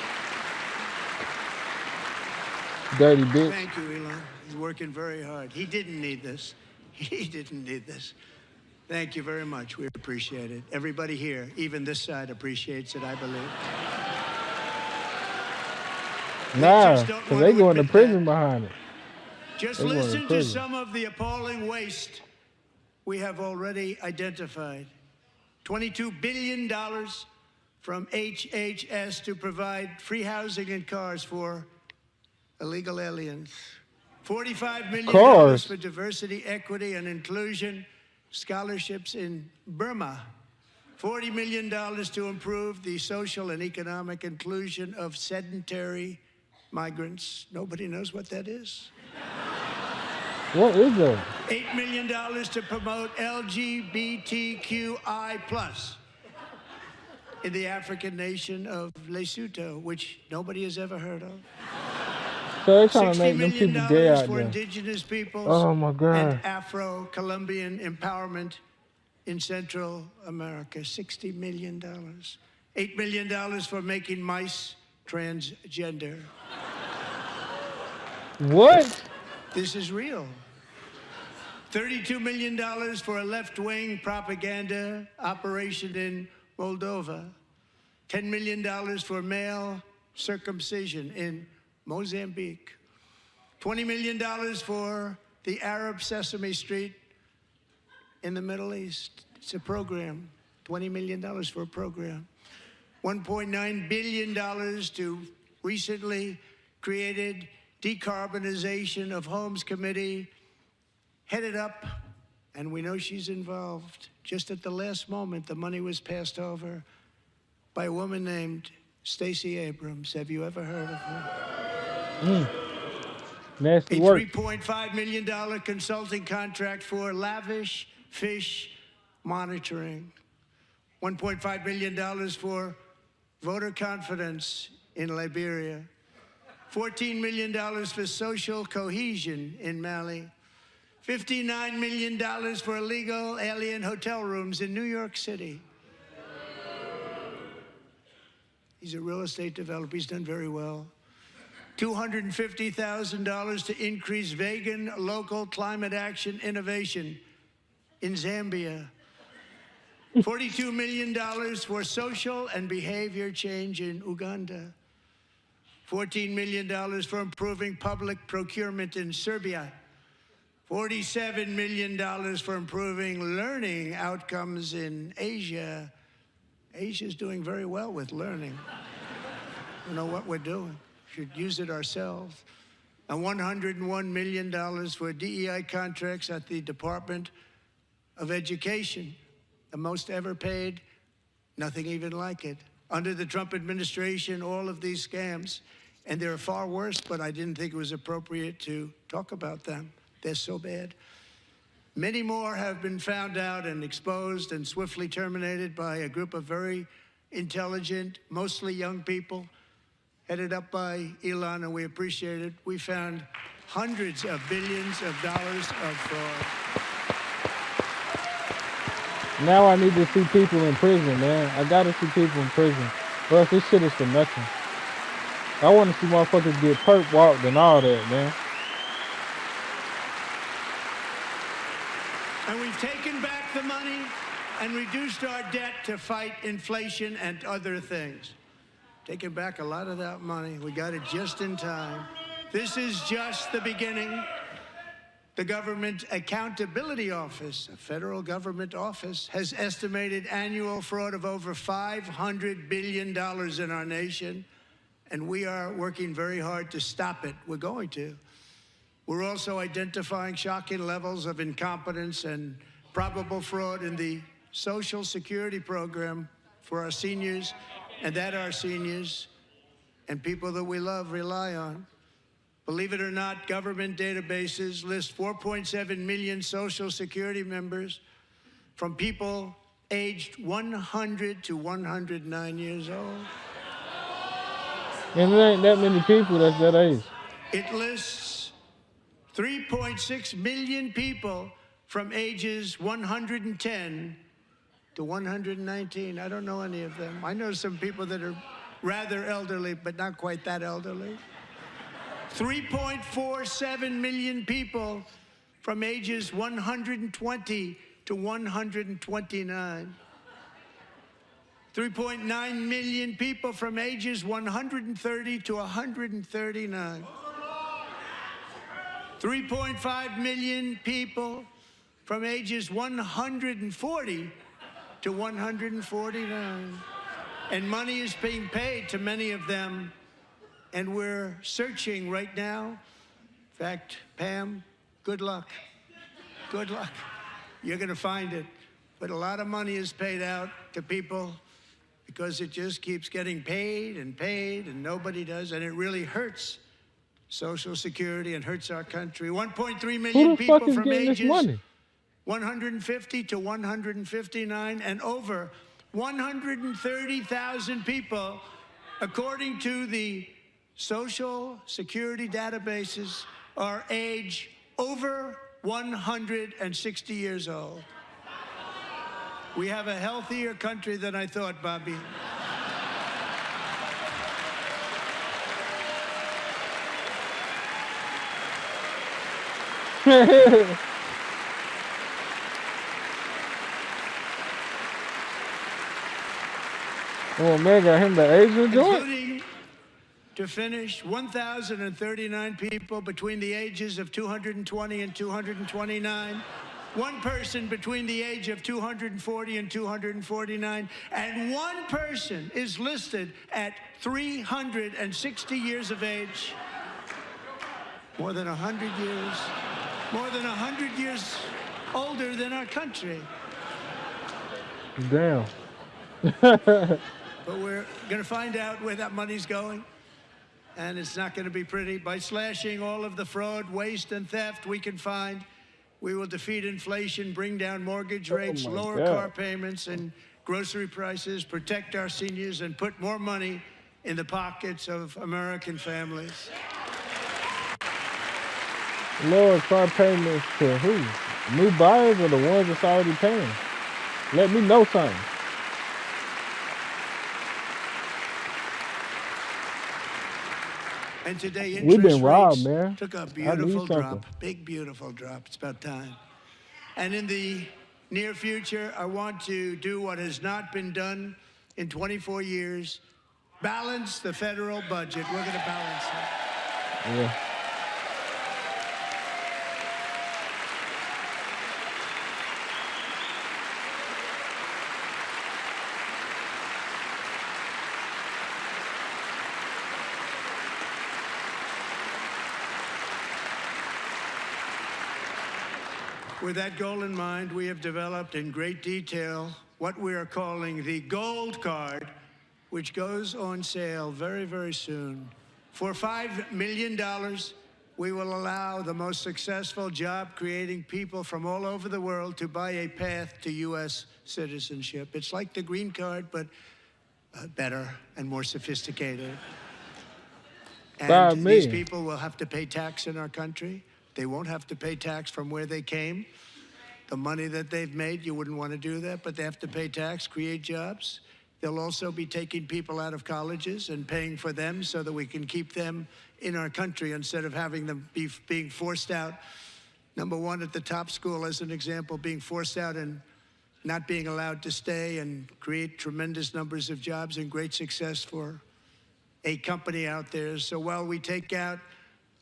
Speaker 9: Dirty bitch.
Speaker 7: Thank you, Elon. He's working very hard. He didn't need this. He didn't need this. Thank you very much. We appreciate it. Everybody here, even this side, appreciates it, I believe.
Speaker 9: Nah, because they going to prison behind it.
Speaker 7: Just listen to some of the appalling waste we have already identified. $22 billion from HHS to provide free housing and cars for illegal aliens. $45 million for diversity, equity, and inclusion scholarships in Burma. $40 million to improve the social and economic inclusion of sedentary migrants. Nobody knows what that is.
Speaker 9: What is that?
Speaker 7: $8 million to promote LGBTQI+ in the African nation of Lesotho, which nobody has ever heard of.
Speaker 9: So they're trying to
Speaker 7: $60
Speaker 9: make them
Speaker 7: million
Speaker 9: people gay out
Speaker 7: for
Speaker 9: there.
Speaker 7: indigenous peoples
Speaker 9: Oh my God.
Speaker 7: and Afro-Colombian empowerment in Central America. $60 million. $8 million for making mice transgender.
Speaker 9: What?
Speaker 7: This is real. $32 million for a left-wing propaganda operation in Moldova. $10 million for male circumcision in Mozambique. $20 million for the Arab Sesame Street in the Middle East. It's a program. $20 million for a program. $1.9 billion to recently created Decarbonization of Homes Committee, headed up, and we know she's involved. Just at the last moment, the money was passed over by a woman named Stacey Abrams. Have you ever heard of her?
Speaker 9: Nasty
Speaker 7: A
Speaker 9: work.
Speaker 7: $3.5 million consulting contract for lavish fish monitoring. $1.5 million for voter confidence in Liberia. $14 million for social cohesion in Mali. $59 million for illegal alien hotel rooms in New York City. He's a real estate developer. He's done very well. $250,000 to increase vegan local climate action innovation in Zambia. $42 million for social and behavior change in Uganda. $14 million for improving public procurement in Serbia. $47 million for improving learning outcomes in Asia. Asia's doing very well with learning. We know what we're doing. Should use it ourselves. And $101 million for DEI contracts at the Department of Education. The most ever paid, nothing even like it. Under the Trump administration, all of these scams, and they're far worse, but I didn't think it was appropriate to talk about them. They're so bad. Many more have been found out and exposed and swiftly terminated by a group of very intelligent, mostly young people, headed up by Elon, and we appreciate it. We found hundreds of billions of dollars of fraud.
Speaker 9: Now I need to see people in prison, man. I gotta see people in prison. Or else this shit is for nothing. I want to see motherfuckers get perp walked and all that, man.
Speaker 7: And we've taken back the money and reduced our debt to fight inflation and other things. Taken back a lot of that money. We got it just in time. This is just the beginning. The Government Accountability Office, a federal government office, has estimated annual fraud of over $500 billion in our nation, and we are working very hard to stop it. We're going to. We're also identifying shocking levels of incompetence and probable fraud in the Social Security program for our seniors, and that our seniors and people that we love rely on. Believe it or not, government databases list 4.7 million Social Security members from people aged 100 to 109 years old.
Speaker 9: And there ain't that many people that's that age.
Speaker 7: It lists 3.6 million people from ages 110 to 119. I don't know any of them. I know some people that are rather elderly, but not quite that elderly. 3.47 million people from ages 120 to 129. 3.9 million people from ages 130 to 139. 3.5 million people from ages 140 to 149. And money is being paid to many of them. And we're searching right now. In fact, Pam, good luck. Good luck. You're going to find it. But a lot of money is paid out to people because it just keeps getting paid and nobody does. And it really hurts Social Security and hurts our country. 1.3
Speaker 9: Who
Speaker 7: million
Speaker 9: the
Speaker 7: people
Speaker 9: fuck is
Speaker 7: from
Speaker 9: getting this
Speaker 7: ages
Speaker 9: money?
Speaker 7: 150 to 159, and over 130,000 people, according to the Social Security databases, are age over 160 years old. We have a healthier country than I thought, Bobby.
Speaker 9: Oh, man, got him the Asian joint?
Speaker 7: Including, to finish, 1,039 people between the ages of 220 and 229. One person between the age of 240 and 249. And one person is listed at 360 years of age. More than 100 years. More than 100 years older than our country.
Speaker 9: Damn.
Speaker 7: But we're going to find out where that money's going. And it's not going to be pretty. By slashing all of the fraud, waste, and theft we can find, we will defeat inflation, bring down mortgage rates, lower car payments and grocery prices, protect our seniors, and put more money in the pockets of American families.
Speaker 9: Lower car payments to who? New buyers or the ones that's already paying? Let me know something.
Speaker 7: And today,
Speaker 9: We've been
Speaker 7: interest
Speaker 9: robbed,
Speaker 7: rates
Speaker 9: man.
Speaker 7: took a
Speaker 9: I need
Speaker 7: beautiful
Speaker 9: something.
Speaker 7: drop, big, beautiful drop. It's about time. And in the near future, I want to do what has not been done in 24 years, balance the federal budget. We're going to balance it.
Speaker 9: Yeah.
Speaker 7: With that goal in mind, we have developed in great detail what we are calling the Gold Card, which goes on sale very, very soon. For $5 million, we will allow the most successful job-creating people from all over the world to buy a path to U.S. citizenship. It's like the green card, but better and more sophisticated. And these people will have to pay tax in our country. They won't have to pay tax from where they came. The money that they've made, you wouldn't want to do that, but they have to pay tax, create jobs. They'll also be taking people out of colleges and paying for them so that we can keep them in our country instead of having them being forced out. Number one, at the top school, as an example, being forced out and not being allowed to stay and create tremendous numbers of jobs and great success for a company out there. So while we take out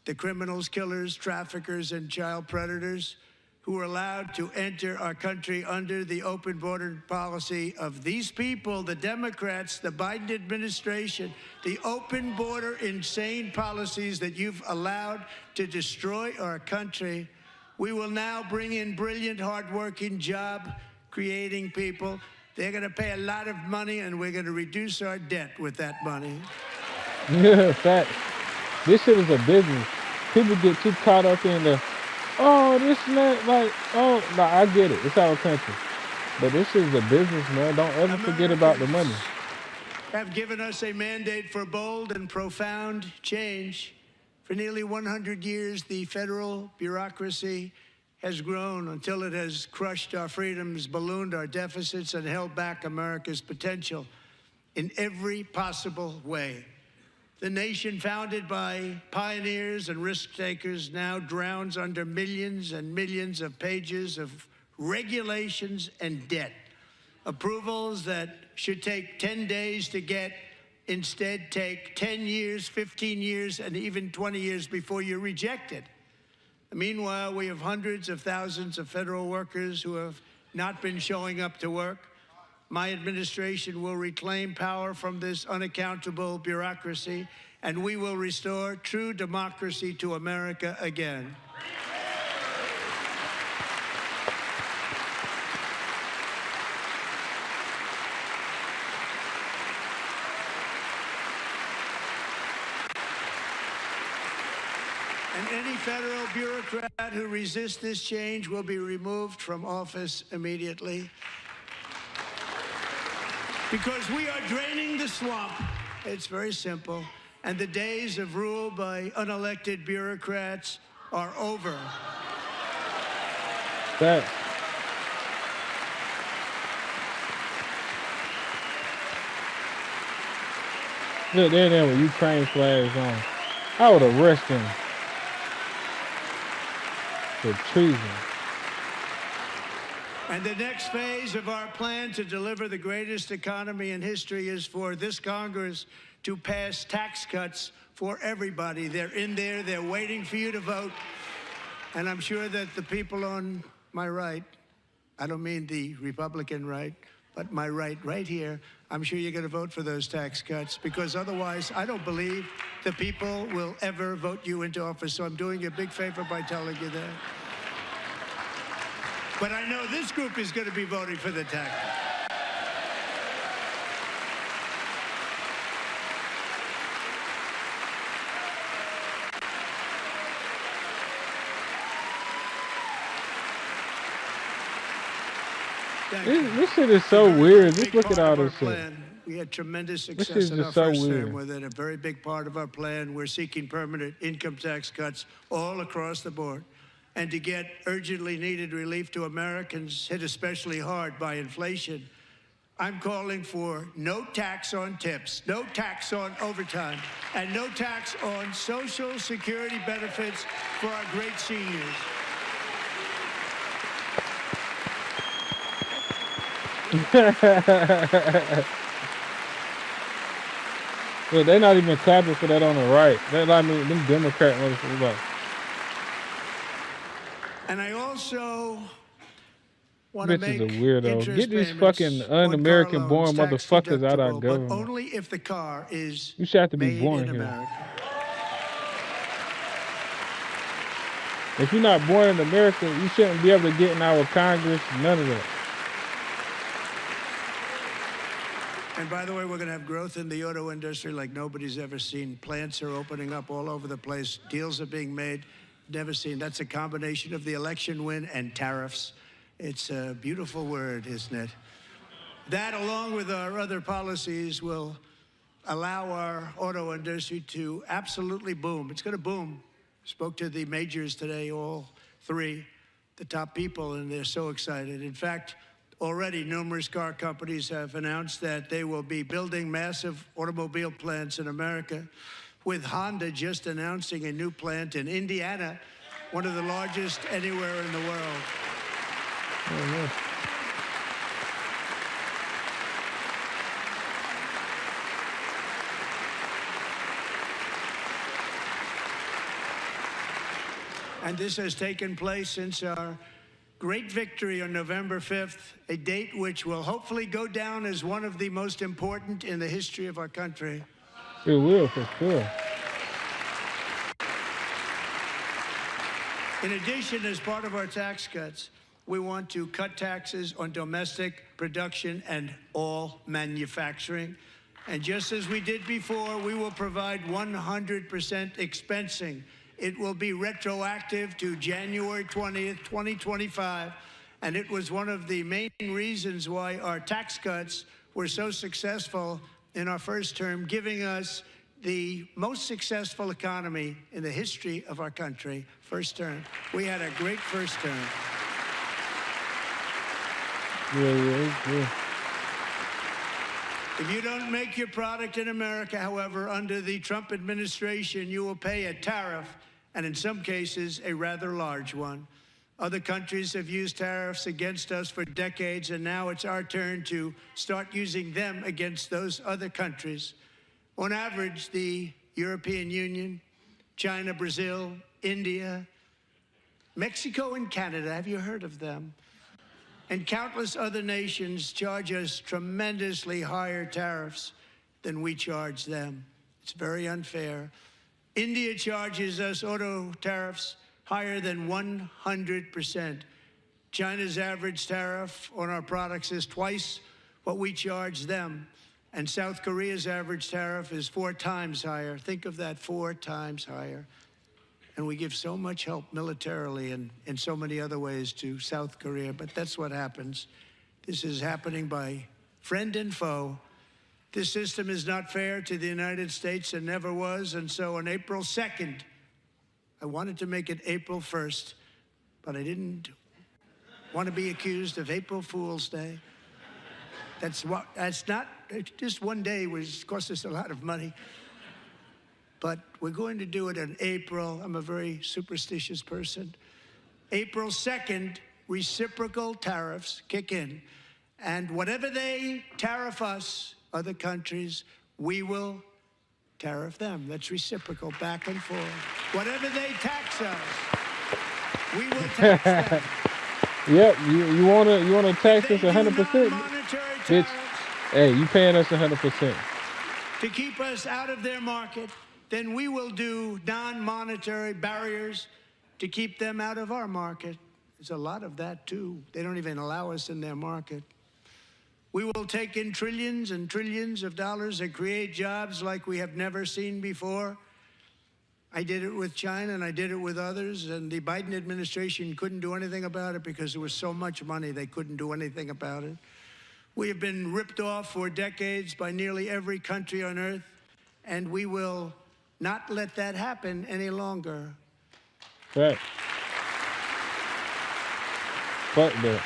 Speaker 7: the criminals, killers, traffickers, and child predators who are allowed to enter our country under the open border policy of these people, the Democrats, the Biden administration, the open border insane policies that you've allowed to destroy our country, we will now bring in brilliant, hardworking, job-creating people. They're going to pay a lot of money, and we're going to reduce our debt with that money.
Speaker 9: Yeah, fact. This shit is a business. People get too caught up in the, oh, this and that, like, oh, no, I get it. It's our country. But this shit is a business, man. Don't ever forget about the money.
Speaker 7: Have given us a mandate for bold and profound change. For nearly 100 years, the federal bureaucracy has grown until it has crushed our freedoms, ballooned our deficits, and held back America's potential in every possible way. The nation founded by pioneers and risk takers now drowns under millions and millions of pages of regulations and debt. Approvals that should take 10 days to get instead take 10 years, 15 years, and even 20 years before you're rejected. Meanwhile, we have hundreds of thousands of federal workers who have not been showing up to work. My administration will reclaim power from this unaccountable bureaucracy, and we will restore true democracy to America again. And any federal bureaucrat who resists this change will be removed from office immediately. Because we are draining the swamp. It's very simple. And the days of rule by unelected bureaucrats are over.
Speaker 9: That. Look, they're there with Ukraine flags on. I would arrest him for treason.
Speaker 7: And the next phase of our plan to deliver the greatest economy in history is for this Congress to pass tax cuts for everybody. They're in there, they're waiting for you to vote. And I'm sure that the people on my right, I don't mean the Republican right, but my right here, I'm sure you're going to vote for those tax cuts, because otherwise I don't believe the people will ever vote you into office. So I'm doing you a big favor by telling you that. But I know this group is going to be voting for the tax cuts.
Speaker 9: This shit is so weird. Just look at all this shit.
Speaker 7: We had tremendous success in our first term with it. A very big part of our plan. We're seeking permanent income tax cuts all across the board. And to get urgently needed relief to Americans hit especially hard by inflation, I'm calling for no tax on tips, no tax on overtime, and no tax on Social Security benefits for our great seniors.
Speaker 9: Look, they're not even clapping for that on the right. They're like them Democrat motherfuckers.
Speaker 7: And I also want to make
Speaker 9: bitches are weirdo. Get these fucking un-American born motherfuckers out of our government.
Speaker 7: But only if the car is
Speaker 9: you should have to be
Speaker 7: made
Speaker 9: born
Speaker 7: in
Speaker 9: here.
Speaker 7: America.
Speaker 9: If you're not born in America, you shouldn't be able to get in our Congress. None of that.
Speaker 7: And by the way, we're going to have growth in the auto industry like nobody's ever seen. Plants are opening up all over the place. Deals are being made. Never seen. That's a combination of the election win and tariffs. It's a beautiful word, isn't it? That, along with our other policies, will allow our auto industry to absolutely boom. It's going to boom. Spoke to the majors today, all three, the top people, and they're so excited. In fact, already numerous car companies have announced that they will be building massive automobile plants in America, with Honda just announcing a new plant in Indiana, one of the largest anywhere in the world.
Speaker 9: Oh, yeah.
Speaker 7: And this has taken place since our great victory on November 5th, a date which will hopefully go down as one of the most important in the history of our country.
Speaker 9: It will, for sure.
Speaker 7: In addition, as part of our tax cuts, we want to cut taxes on domestic production and all manufacturing. And just as we did before, we will provide 100% expensing. It will be retroactive to January 20th, 2025. And it was one of the main reasons why our tax cuts were so successful in our first term, giving us the most successful economy in the history of our country, first term. We had a great first term.
Speaker 9: Yeah.
Speaker 7: If you don't make your product in America, however, under the Trump administration, you will pay a tariff, and in some cases, a rather large one. Other countries have used tariffs against us for decades, and now it's our turn to start using them against those other countries. On average, the European Union, China, Brazil, India, Mexico, and Canada, have you heard of them? And countless other nations charge us tremendously higher tariffs than we charge them. It's very unfair. India charges us auto tariffs higher than 100%. China's average tariff on our products is twice what we charge them. And South Korea's average tariff is 4 times higher. Think of that, 4 times higher. And we give so much help militarily and in so many other ways to South Korea, but that's what happens. This is happening by friend and foe. This system is not fair to the United States and never was, and so on April 2nd, I wanted to make it April 1st, but I didn't want to be accused of April Fool's Day. That's not, just one day was cost us a lot of money. But we're going to do it in April. I'm a very superstitious person. April 2nd, reciprocal tariffs kick in. And whatever they tariff us, other countries, we will tariff them. That's reciprocal, back and forth. Whatever they tax us, we will tax them.
Speaker 9: Yep, you wanna tax us 100%? Bitch, hey, you paying us 100%.
Speaker 7: To keep us out of their market, then we will do non-monetary barriers to keep them out of our market. There's a lot of that, too. They don't even allow us in their market. We will take in trillions and trillions of dollars and create jobs like we have never seen before. I did it with China, and I did it with others, and the Biden administration couldn't do anything about it because there was so much money they couldn't do anything about it. We have been ripped off for decades by nearly every country on earth, and we will not let that happen any longer.
Speaker 9: Right. Fuck that.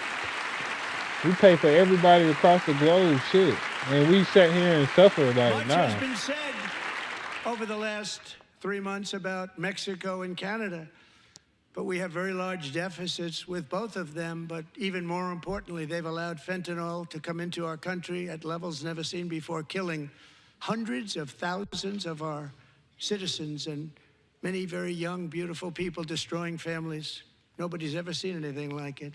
Speaker 9: We pay for everybody across the globe, shit. And we sat here and suffer like,
Speaker 7: Much
Speaker 9: nah.
Speaker 7: has been said over the last 3 months about Mexico and Canada. But we have very large deficits with both of them. But even more importantly, they've allowed fentanyl to come into our country at levels never seen before, killing hundreds of thousands of our citizens and many very young, beautiful people, destroying families. Nobody's ever seen anything like it.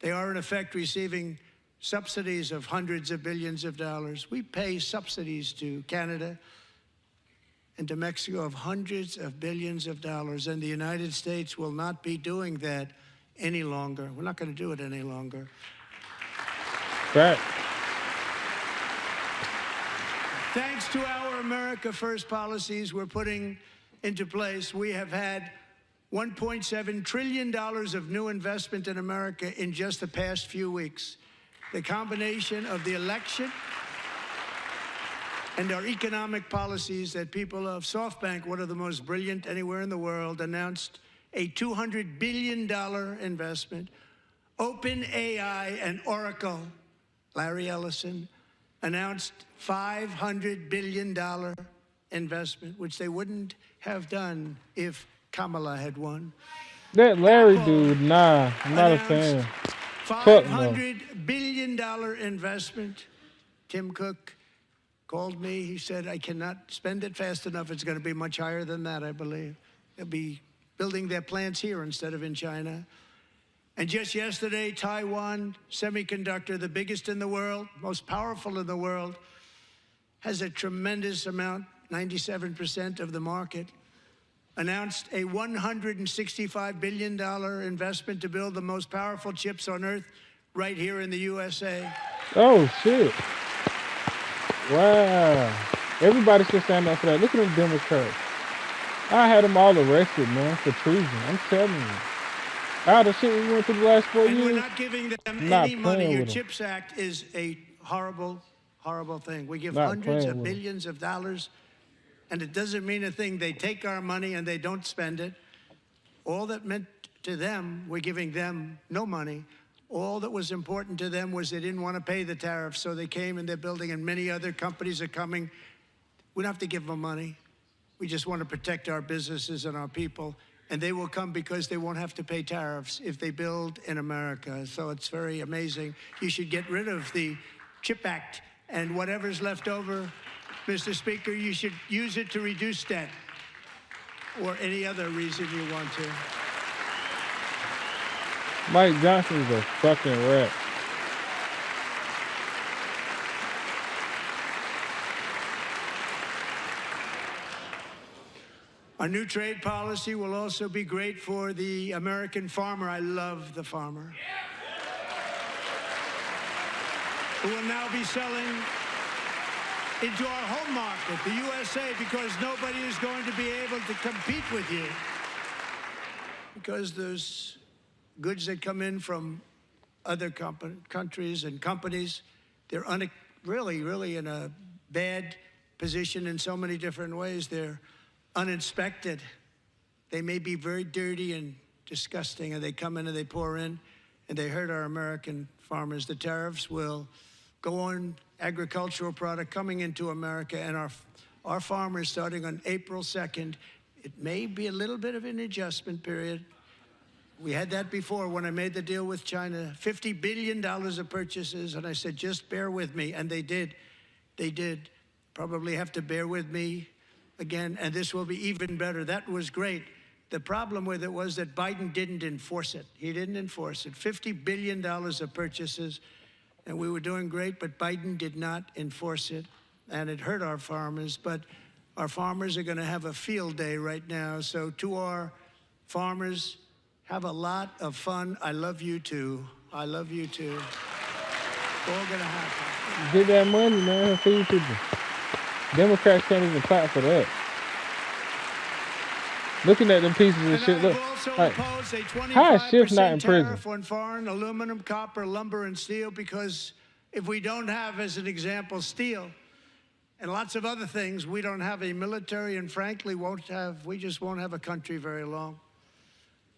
Speaker 7: They are, in effect, receiving subsidies of hundreds of billions of dollars. We pay subsidies to Canada and to Mexico of hundreds of billions of dollars, and the United States will not be doing that any longer. We're not going to do it any longer.
Speaker 9: Right.
Speaker 7: Thanks to our America First policies we're putting into place, we have had $1.7 trillion of new investment in America in just the past few weeks. The combination of the election and our economic policies that people of SoftBank, one of the most brilliant anywhere in the world, announced a $200 billion investment. OpenAI and Oracle, Larry Ellison, announced $500 billion investment, which they wouldn't have done if Kamala had won.
Speaker 9: That Larry
Speaker 7: Apple
Speaker 9: dude, nah, I'm not a fan.
Speaker 7: $500 billion investment. Tim Cook called me. He said, I cannot spend it fast enough. It's going to be much higher than that, I believe. They'll be building their plants here instead of in China. And just yesterday, Taiwan Semiconductor, the biggest in the world, most powerful in the world, has a tremendous amount, 97% of the market, announced a $165 billion investment to build the most powerful chips on earth right here in the USA.
Speaker 9: Oh, shit. Wow. Everybody should stand up for that. Look at them Democrats. I had them all arrested, man, for treason. I'm telling you. All the shit we went through the last 4
Speaker 7: And
Speaker 9: years.
Speaker 7: we're not giving them any money. Your CHIPS Act is a horrible, horrible thing. We give hundreds of billions of dollars, and it doesn't mean a thing. They take our money and they don't spend it. All that meant to them, we're giving them no money. All that was important to them was they didn't want to pay the tariffs, so they came and they're building, and many other companies are coming. We don't have to give them money. We just want to protect our businesses and our people, and they will come because they won't have to pay tariffs if they build in America. So it's very amazing. You should get rid of the CHIP Act, and whatever's left over, Mr. Speaker, you should use it to reduce debt or any other reason you want to.
Speaker 9: Mike Johnson's a fucking rat.
Speaker 7: Our new trade policy will also be great for the American farmer. I love the farmer. Who will now be selling into our home market, the USA, because nobody is going to be able to compete with you. because there's goods that come in from other countries and companies. They're really in a bad position in so many different ways. They're uninspected. They may be very dirty and disgusting, and they come in and they pour in, and they hurt our American farmers. The tariffs will go on agricultural product coming into America, and our farmers, starting on April 2nd, it may be a little bit of an adjustment period. We had that before when I made the deal with China, $50 billion of purchases, and I said, just bear with me, and they did. They did. Probably have to bear with me again, and this will be even better. That was great. The problem with it was that Biden didn't enforce it. He didn't enforce it. $50 billion of purchases, and we were doing great, but Biden did not enforce it, and it hurt our farmers. But our farmers are going to have a field day right now. So to our farmers, have a lot of fun. I love you too. I love you too. It's all going to happen.
Speaker 9: Get that money, man. Feed people. Democrats can't even clap for that. Looking at them pieces of shit, look. Like, how is Schiff not in prison?
Speaker 7: Tariff on foreign aluminum, copper, lumber, and steel, because if we don't have, as an example, steel and lots of other things, we don't have a military, and frankly, we just won't have a country very long.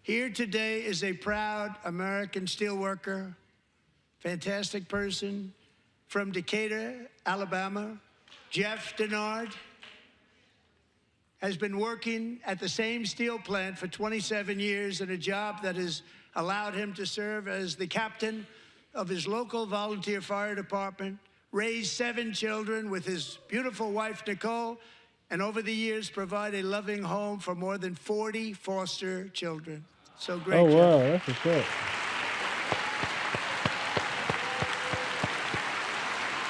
Speaker 7: Here today is a proud American steelworker, fantastic person from Decatur, Alabama. Jeff Denard has been working at the same steel plant for 27 years in a job that has allowed him to serve as the captain of his local volunteer fire department, raise 7 children with his beautiful wife, Nicole, and over the years provide a loving home for more than 40 foster children. So great.
Speaker 9: Oh,
Speaker 7: Jeff.
Speaker 9: wow, that's a shot.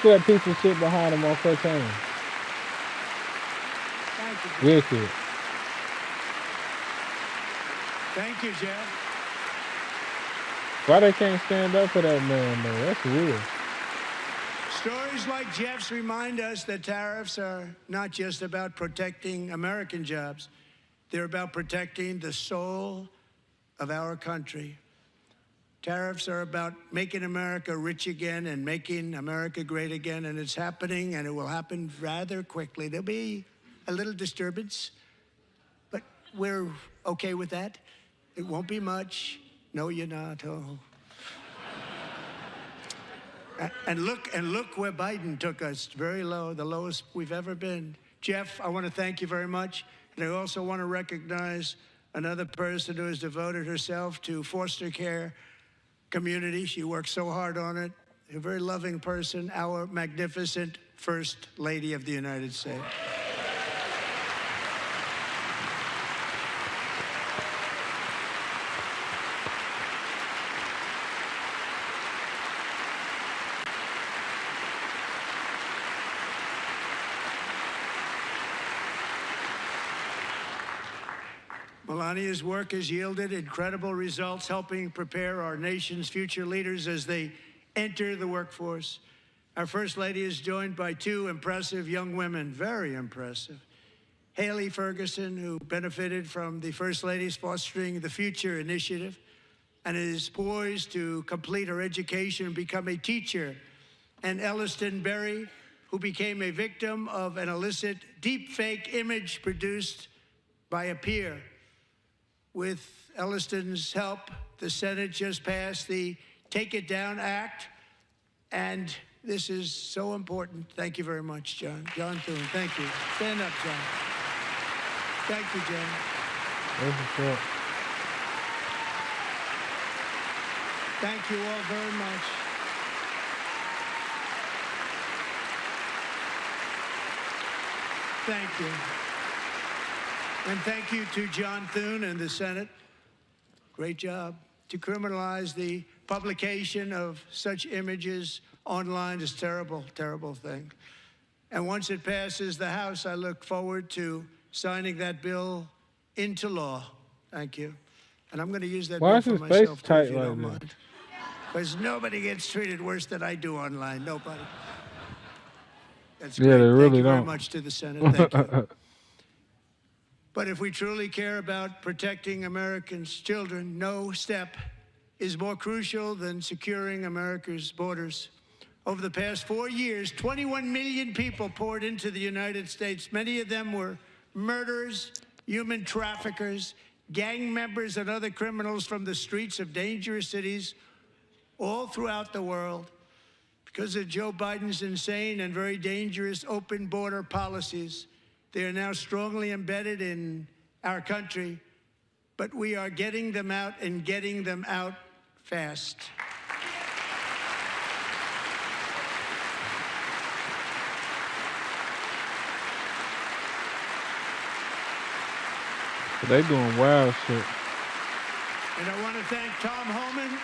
Speaker 9: Look at that piece of shit behind him on first hand.
Speaker 7: Thank you.
Speaker 9: Wicked.
Speaker 7: Thank you, Jeff.
Speaker 9: Why they can't stand up for that man, though? That's weird.
Speaker 7: Stories like Jeff's remind us that tariffs are not just about protecting American jobs. They're about protecting the soul of our country. Tariffs are about making America rich again and making America great again, and it's happening, and it will happen rather quickly. There'll be a little disturbance, but we're okay with that. It won't be much. No, you're not. Oh. And look where Biden took us, very low, the lowest we've ever been. Jeff, I want to thank you very much, and I also want to recognize another person who has devoted herself to foster care community. She works so hard on it. A very loving person, our magnificent First Lady of the United States. Melania's work has yielded incredible results, helping prepare our nation's future leaders as they enter the workforce. Our First Lady is joined by 2 impressive young women, very impressive. Haley Ferguson, who benefited from the First Lady's Fostering the Future initiative and is poised to complete her education and become a teacher. And Elliston Berry, who became a victim of an illicit deepfake image produced by a peer. With Elliston's help, the Senate just passed the Take It Down Act, and this is so important. Thank you very much, John. John Thune, thank you. Stand up, John. Thank you, John. Thank you all very much. Thank you. And thank you to John Thune and the Senate. Great job. To criminalize the publication of such images online is a terrible, terrible thing. And once it passes the House, I look forward to signing that bill into law. Thank you. And I'm going to use that bill for myself, too, if you don't mind. Because nobody gets treated worse than I do online. Nobody. That's great.
Speaker 9: Yeah, they really
Speaker 7: Thank you
Speaker 9: don't.
Speaker 7: very much to the Senate. Thank you. But if we truly care about protecting Americans' children, no step is more crucial than securing America's borders. Over the past 4 years, 21 million people poured into the United States. Many of them were murderers, human traffickers, gang members, and other criminals from the streets of dangerous cities all throughout the world. Because of Joe Biden's insane and very dangerous open border policies, they are now strongly embedded in our country, but we are getting them out and getting them out fast.
Speaker 9: They doing wild shit.
Speaker 7: And I want to thank Tom Homan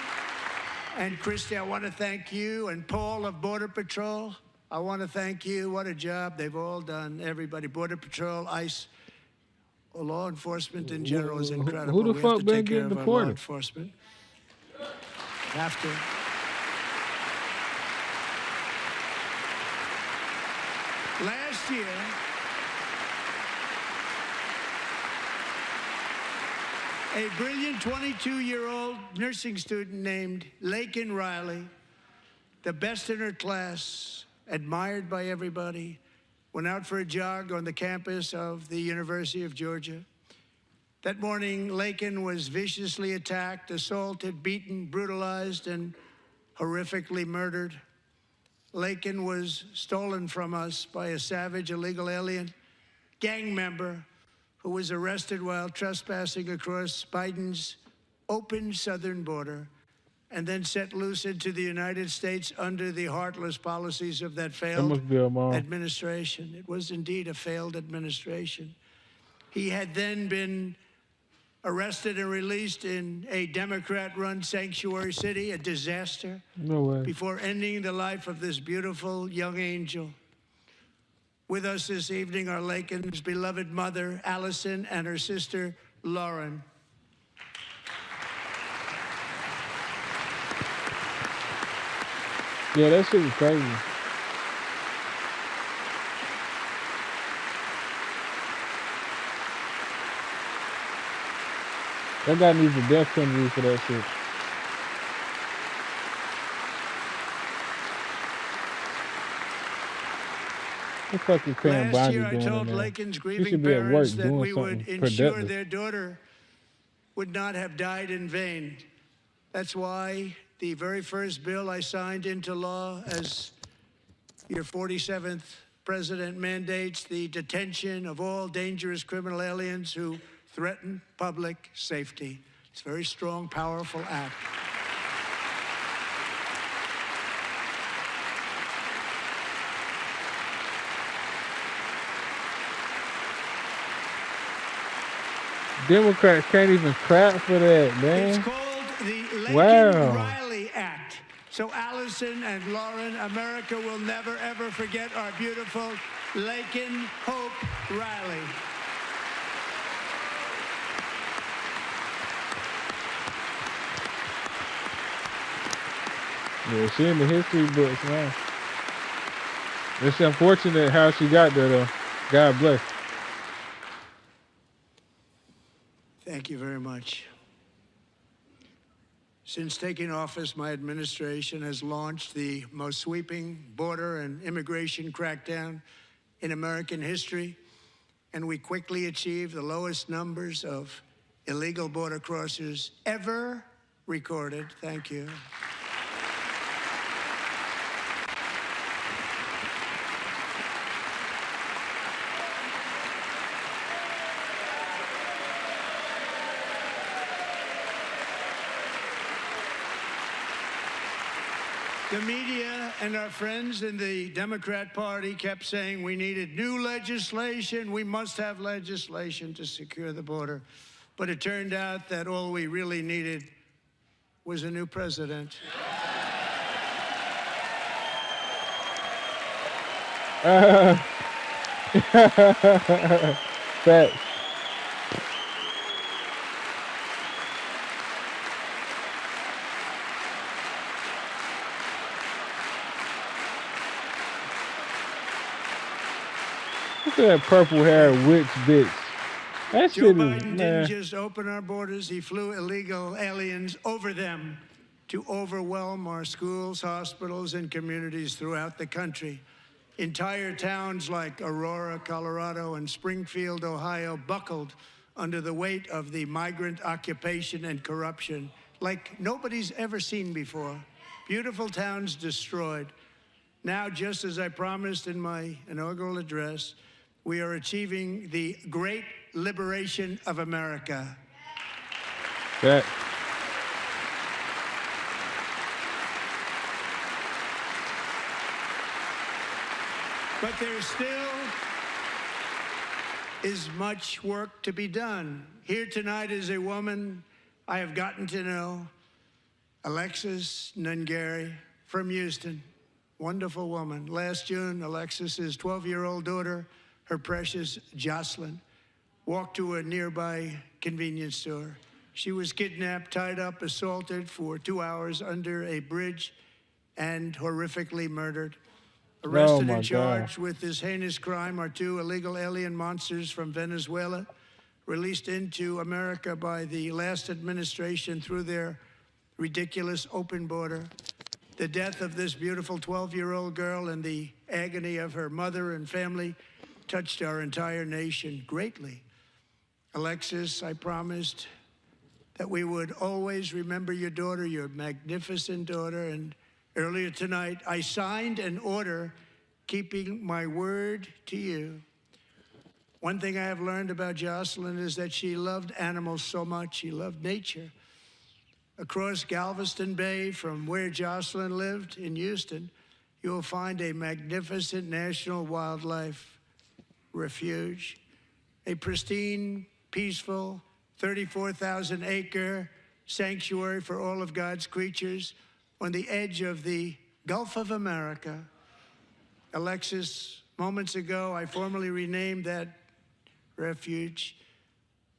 Speaker 7: and Christy. I want to thank you and Paul of Border Patrol. I want to thank you. What a job they've all done. Everybody, Border Patrol, ICE, law enforcement in general is incredible.
Speaker 9: Who the fuck been getting
Speaker 7: law
Speaker 9: deported?
Speaker 7: enforcement. Have to. Last year, a brilliant 22-year-old nursing student named Laken Riley, the best in her class, admired by everybody, went out for a jog on the campus of the University of Georgia. That morning, Laken was viciously attacked, assaulted, beaten, brutalized, and horrifically murdered. Laken was stolen from us by a savage illegal alien gang member who was arrested while trespassing across Biden's open southern border and then set loose into the United States under the heartless policies of that failed administration. It was indeed a failed administration. He had then been arrested and released in a Democrat-run sanctuary city, a disaster,
Speaker 9: No way.
Speaker 7: before ending the life of this beautiful young angel. With us this evening are Laken's beloved mother, Allison, and her sister, Lauren.
Speaker 9: Yeah, that shit was crazy. That guy needs a death penalty for that shit. What the fuck is Pam
Speaker 7: Last
Speaker 9: Bondi
Speaker 7: year, I
Speaker 9: doing
Speaker 7: told
Speaker 9: in there?
Speaker 7: Laken's
Speaker 9: She
Speaker 7: grieving
Speaker 9: should be at work
Speaker 7: parents that
Speaker 9: doing
Speaker 7: we would
Speaker 9: something
Speaker 7: ensure
Speaker 9: productive.
Speaker 7: their daughter would not have died in vain. That's why the very first bill I signed into law as your 47th president mandates the detention of all dangerous criminal aliens who threaten public safety. It's a very strong, powerful act.
Speaker 9: Democrats can't even clap for that, man.
Speaker 7: It's called the Laken
Speaker 9: Wow.
Speaker 7: Riley Act. So Allison and Lauren, America will never, ever forget our beautiful Laken Hope Riley.
Speaker 9: Yeah, she in the history books, man. It's unfortunate how she got there, though. God bless.
Speaker 7: Thank you very much. Since taking office, my administration has launched the most sweeping border and immigration crackdown in American history, and we quickly achieved the lowest numbers of illegal border crossers ever recorded. Thank you. The media and our friends in the Democrat Party kept saying we needed new legislation. We must have legislation to secure the border. But it turned out that all we really needed was a new president.
Speaker 9: Facts. Look at that purple hair witch bitch. That
Speaker 7: Joe
Speaker 9: shit is,
Speaker 7: Biden didn't
Speaker 9: man.
Speaker 7: just open our borders, he flew illegal aliens over them to overwhelm our schools, hospitals, and communities throughout the country. Entire towns like Aurora, Colorado, and Springfield, Ohio, buckled under the weight of the migrant occupation and corruption like nobody's ever seen before. Beautiful towns destroyed. Now, just as I promised in my inaugural address, we are achieving the great liberation of America.
Speaker 9: That.
Speaker 7: But there still is much work to be done. Here tonight is a woman I have gotten to know, Alexis Nungary from Houston. Wonderful woman. Last June, Alexis's 12-year-old daughter, her precious Jocelyn, walked to a nearby convenience store. She was kidnapped, tied up, assaulted for 2 hours under a bridge, and horrifically murdered. Arrested and charged with this heinous crime are 2 illegal alien monsters from Venezuela, released into America by the last administration through their ridiculous open border. The death of this beautiful 12-year-old girl and the agony of her mother and family touched our entire nation greatly. Alexis, I promised that we would always remember your daughter, your magnificent daughter, and earlier tonight, I signed an order keeping my word to you. One thing I have learned about Jocelyn is that she loved animals so much. She loved nature. Across Galveston Bay, from where Jocelyn lived in Houston, you will find a magnificent national wildlife refuge, a pristine, peaceful, 34,000-acre sanctuary for all of God's creatures on the edge of the Gulf of America. Alexis, moments ago, I formally renamed that refuge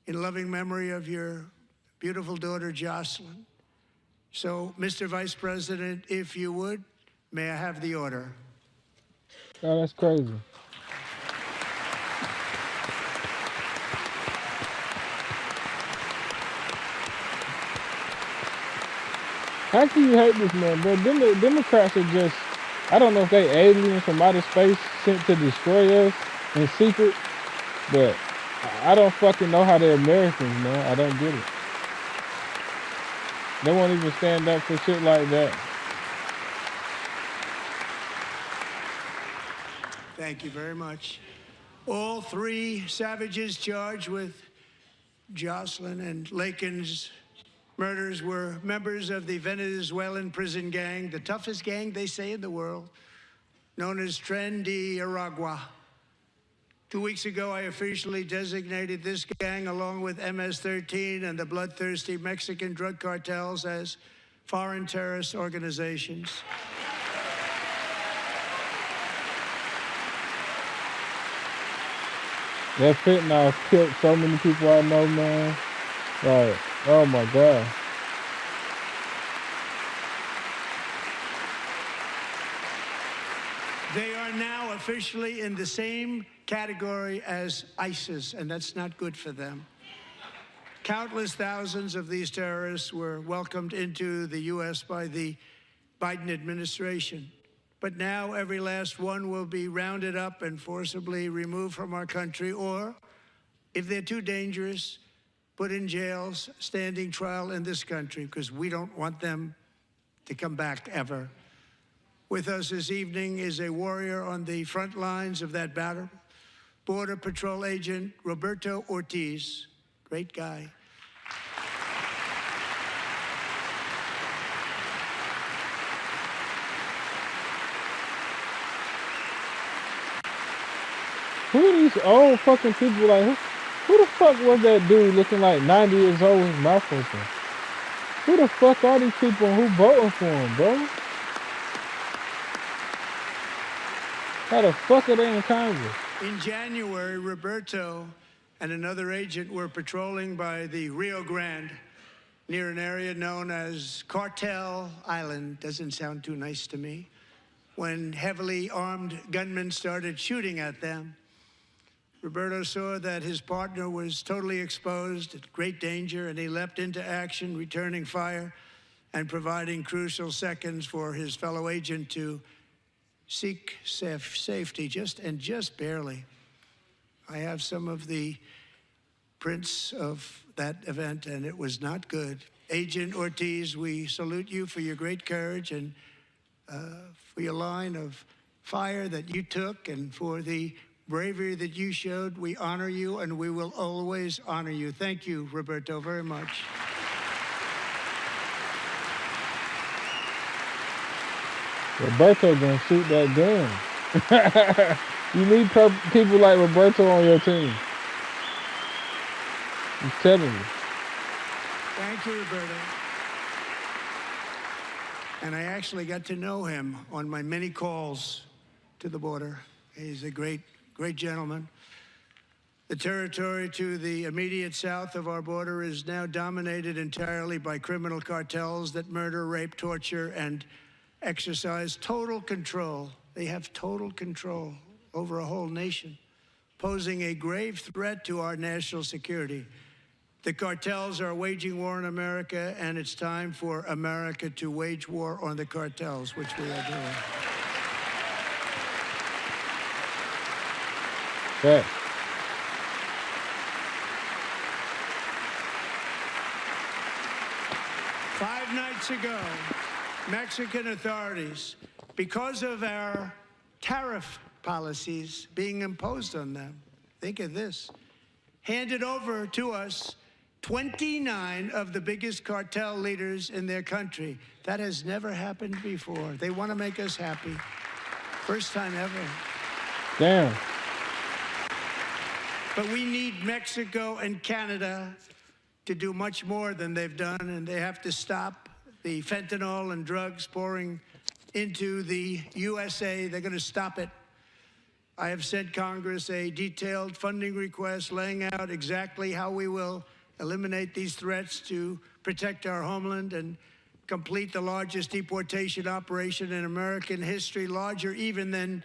Speaker 7: in loving memory of your beautiful daughter, Jocelyn. So, Mr. Vice President, if you would, may I have the order?
Speaker 9: Oh, that's crazy. How can you hate this man, bro? The Democrats are just, I don't know if they aliens from outer space sent to destroy us in secret, but I don't fucking know how they're Americans, man. I don't get it. They won't even stand up for shit like that.
Speaker 7: Thank you very much. All 3 savages charged with Jocelyn and Lakin's murders were members of the Venezuelan prison gang, the toughest gang, they say, in the world, known as Tren de Aragua. 2 weeks ago, I officially designated this gang, along with MS-13 and the bloodthirsty Mexican drug cartels, as foreign terrorist organizations.
Speaker 9: That fentanyl killed so many people I know, man. Like, oh my God.
Speaker 7: They are now officially in the same category as ISIS, and that's not good for them. Countless thousands of these terrorists were welcomed into the U.S. by the Biden administration. But now every last one will be rounded up and forcibly removed from our country, or, if they're too dangerous, put in jails, standing trial in this country, because we don't want them to come back ever. With us this evening is a warrior on the front lines of that battle, Border Patrol Agent Roberto Ortiz. Great guy.
Speaker 9: Who are these old fucking people? Like, who the fuck was that dude looking like 90 years old with his mouth open? Who the fuck are these people and who voting for him, bro? How the fuck are they in Congress?
Speaker 7: In January, Roberto and another agent were patrolling by the Rio Grande near an area known as Cartel Island. Doesn't sound too nice to me. When heavily armed gunmen started shooting at them. Roberto saw that his partner was totally exposed, at great danger, and he leapt into action, returning fire and providing crucial seconds for his fellow agent to seek safety, just barely. I have some of the prints of that event, and it was not good. Agent Ortiz, we salute you for your great courage and for your line of fire that you took and for the bravery that you showed. We honor you, and we will always honor you. Thank you, Roberto, very much.
Speaker 9: Roberto gonna shoot that gun. You need people like Roberto on your team. I'm telling you.
Speaker 7: Thank you, Roberto. And I actually got to know him on my many calls to the border. He's a great gentleman. The territory to the immediate south of our border is now dominated entirely by criminal cartels that murder, rape, torture, and exercise total control. They have total control over a whole nation, posing a grave threat to our national security. The cartels are waging war in America, and it's time for America to wage war on the cartels, which we are doing.
Speaker 9: Yeah.
Speaker 7: 5 nights ago, Mexican authorities, because of our tariff policies being imposed on them, think of this, handed over to us 29 of the biggest cartel leaders in their country. That has never happened before. They want to make us happy. First time ever.
Speaker 9: Damn.
Speaker 7: But we need Mexico and Canada to do much more than they've done, and they have to stop the fentanyl and drugs pouring into the USA. They're going to stop it. I have sent Congress a detailed funding request laying out exactly how we will eliminate these threats to protect our homeland and complete the largest deportation operation in American history, larger even than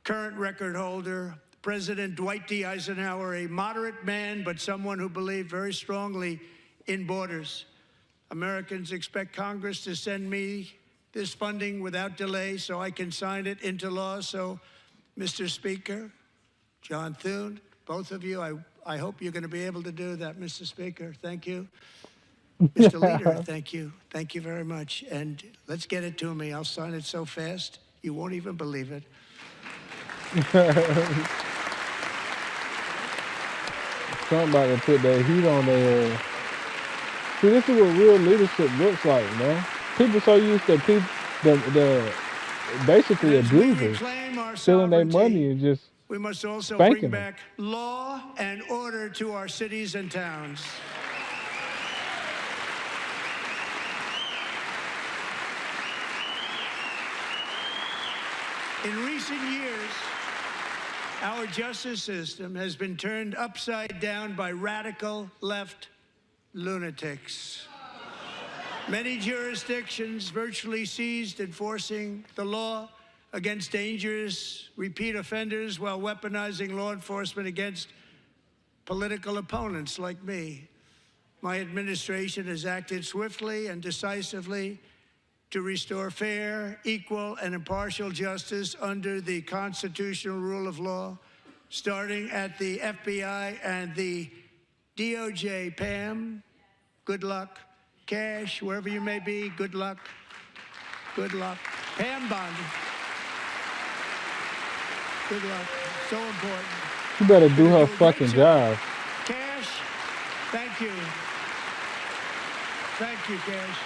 Speaker 7: current record holder President Dwight D. Eisenhower, a moderate man, but someone who believed very strongly in borders. Americans expect Congress to send me this funding without delay so I can sign it into law. So, Mr. Speaker, John Thune, both of you, I hope you're going to be able to do that, Mr. Speaker. Thank you. Mr. Leader, thank you. Thank you very much. And let's get it to me. I'll sign it so fast, you won't even believe it.
Speaker 9: Trump about to put that heat on their ass. See, this is what real leadership looks like, man. People so used to the basically abusers stealing their money and just
Speaker 7: we must also
Speaker 9: spanking
Speaker 7: bring
Speaker 9: them.
Speaker 7: back law and order to our cities and towns. In recent years, our justice system has been turned upside down by radical left lunatics. Many jurisdictions virtually ceased enforcing the law against dangerous repeat offenders while weaponizing law enforcement against political opponents like me. My administration has acted swiftly and decisively to restore fair, equal, and impartial justice under the constitutional rule of law, starting at the FBI and the DOJ. Pam, good luck. Cash, wherever you may be, good luck. Good luck. Pam Bondi. Good luck. So important.
Speaker 9: You better do her fucking job.
Speaker 7: Cash, thank you. Thank you, Cash.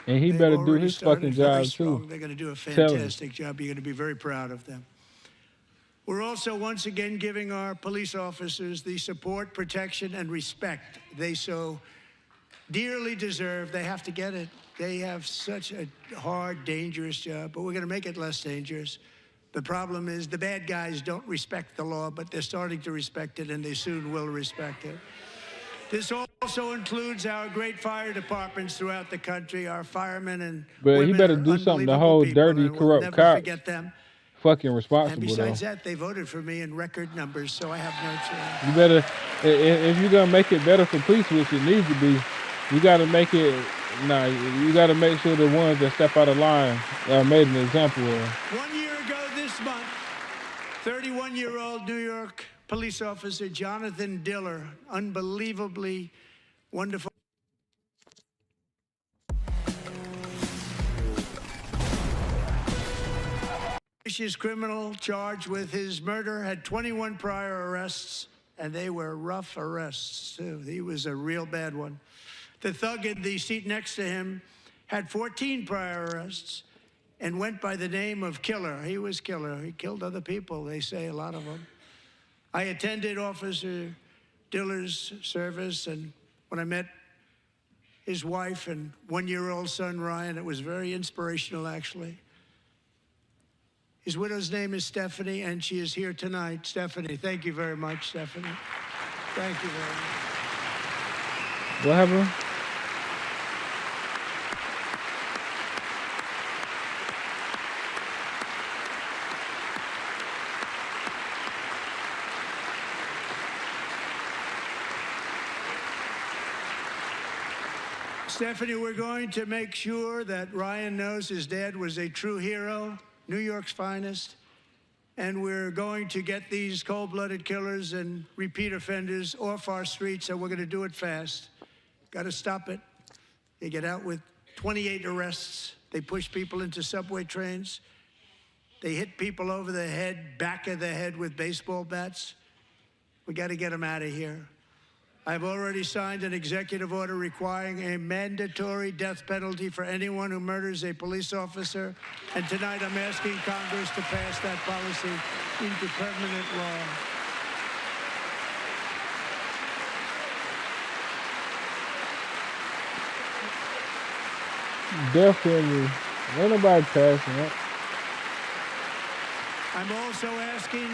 Speaker 9: And he
Speaker 7: They've
Speaker 9: better do
Speaker 7: already
Speaker 9: his
Speaker 7: started
Speaker 9: fucking
Speaker 7: very
Speaker 9: job
Speaker 7: strong.
Speaker 9: too.
Speaker 7: They're going to do a
Speaker 9: Tell me.
Speaker 7: fantastic job. You're going to be very proud of them. We're also once again giving our police officers the support, protection, and respect they so dearly deserve. They have to get it. They have such a hard, dangerous job, but we're going to make it less dangerous. The problem is the bad guys don't respect the law, but they're starting to respect it, and they soon will respect it. This also includes our great fire departments throughout the country. Our firemen and
Speaker 9: But he
Speaker 7: women
Speaker 9: better
Speaker 7: are
Speaker 9: do something to
Speaker 7: unbelievable
Speaker 9: hold
Speaker 7: people,
Speaker 9: dirty,
Speaker 7: and we'll
Speaker 9: corrupt
Speaker 7: never
Speaker 9: cops
Speaker 7: forget them.
Speaker 9: fucking
Speaker 7: And
Speaker 9: responsible though.
Speaker 7: besides that, they voted for me in record numbers, so I have no chance.
Speaker 9: You better, if you're gonna make it better for police, which it needs to be, you gotta make it. Nah, you gotta make sure the ones that step out of line are made an example of.
Speaker 7: 1 year ago this month, 31-year-old New York police officer Jonathan Diller, unbelievably wonderful. Vicious criminal charged with his murder had 21 prior arrests, and they were rough arrests too. He was a real bad one. The thug in the seat next to him had 14 prior arrests and went by the name of Killer. He was Killer. He killed other people, they say, a lot of them. I attended Officer Diller's service, and when I met his wife and one-year-old son, Ryan, it was very inspirational, actually. His widow's name is Stephanie, and she is here tonight. Stephanie, thank you very much, Stephanie. Thank you very much.
Speaker 9: What happened?
Speaker 7: Stephanie, we're going to make sure that Ryan knows his dad was a true hero, New York's finest, and we're going to get these cold-blooded killers and repeat offenders off our streets, and we're going to do it fast. Got to stop it. They get out with 28 arrests. They push people into subway trains. They hit people over the head, back of the head with baseball bats. We got to get them out of here. I've already signed an executive order requiring a mandatory death penalty for anyone who murders a police officer. And tonight I'm asking Congress to pass that policy into permanent law.
Speaker 9: Definitely. Ain't nobody passing that.
Speaker 7: I'm also asking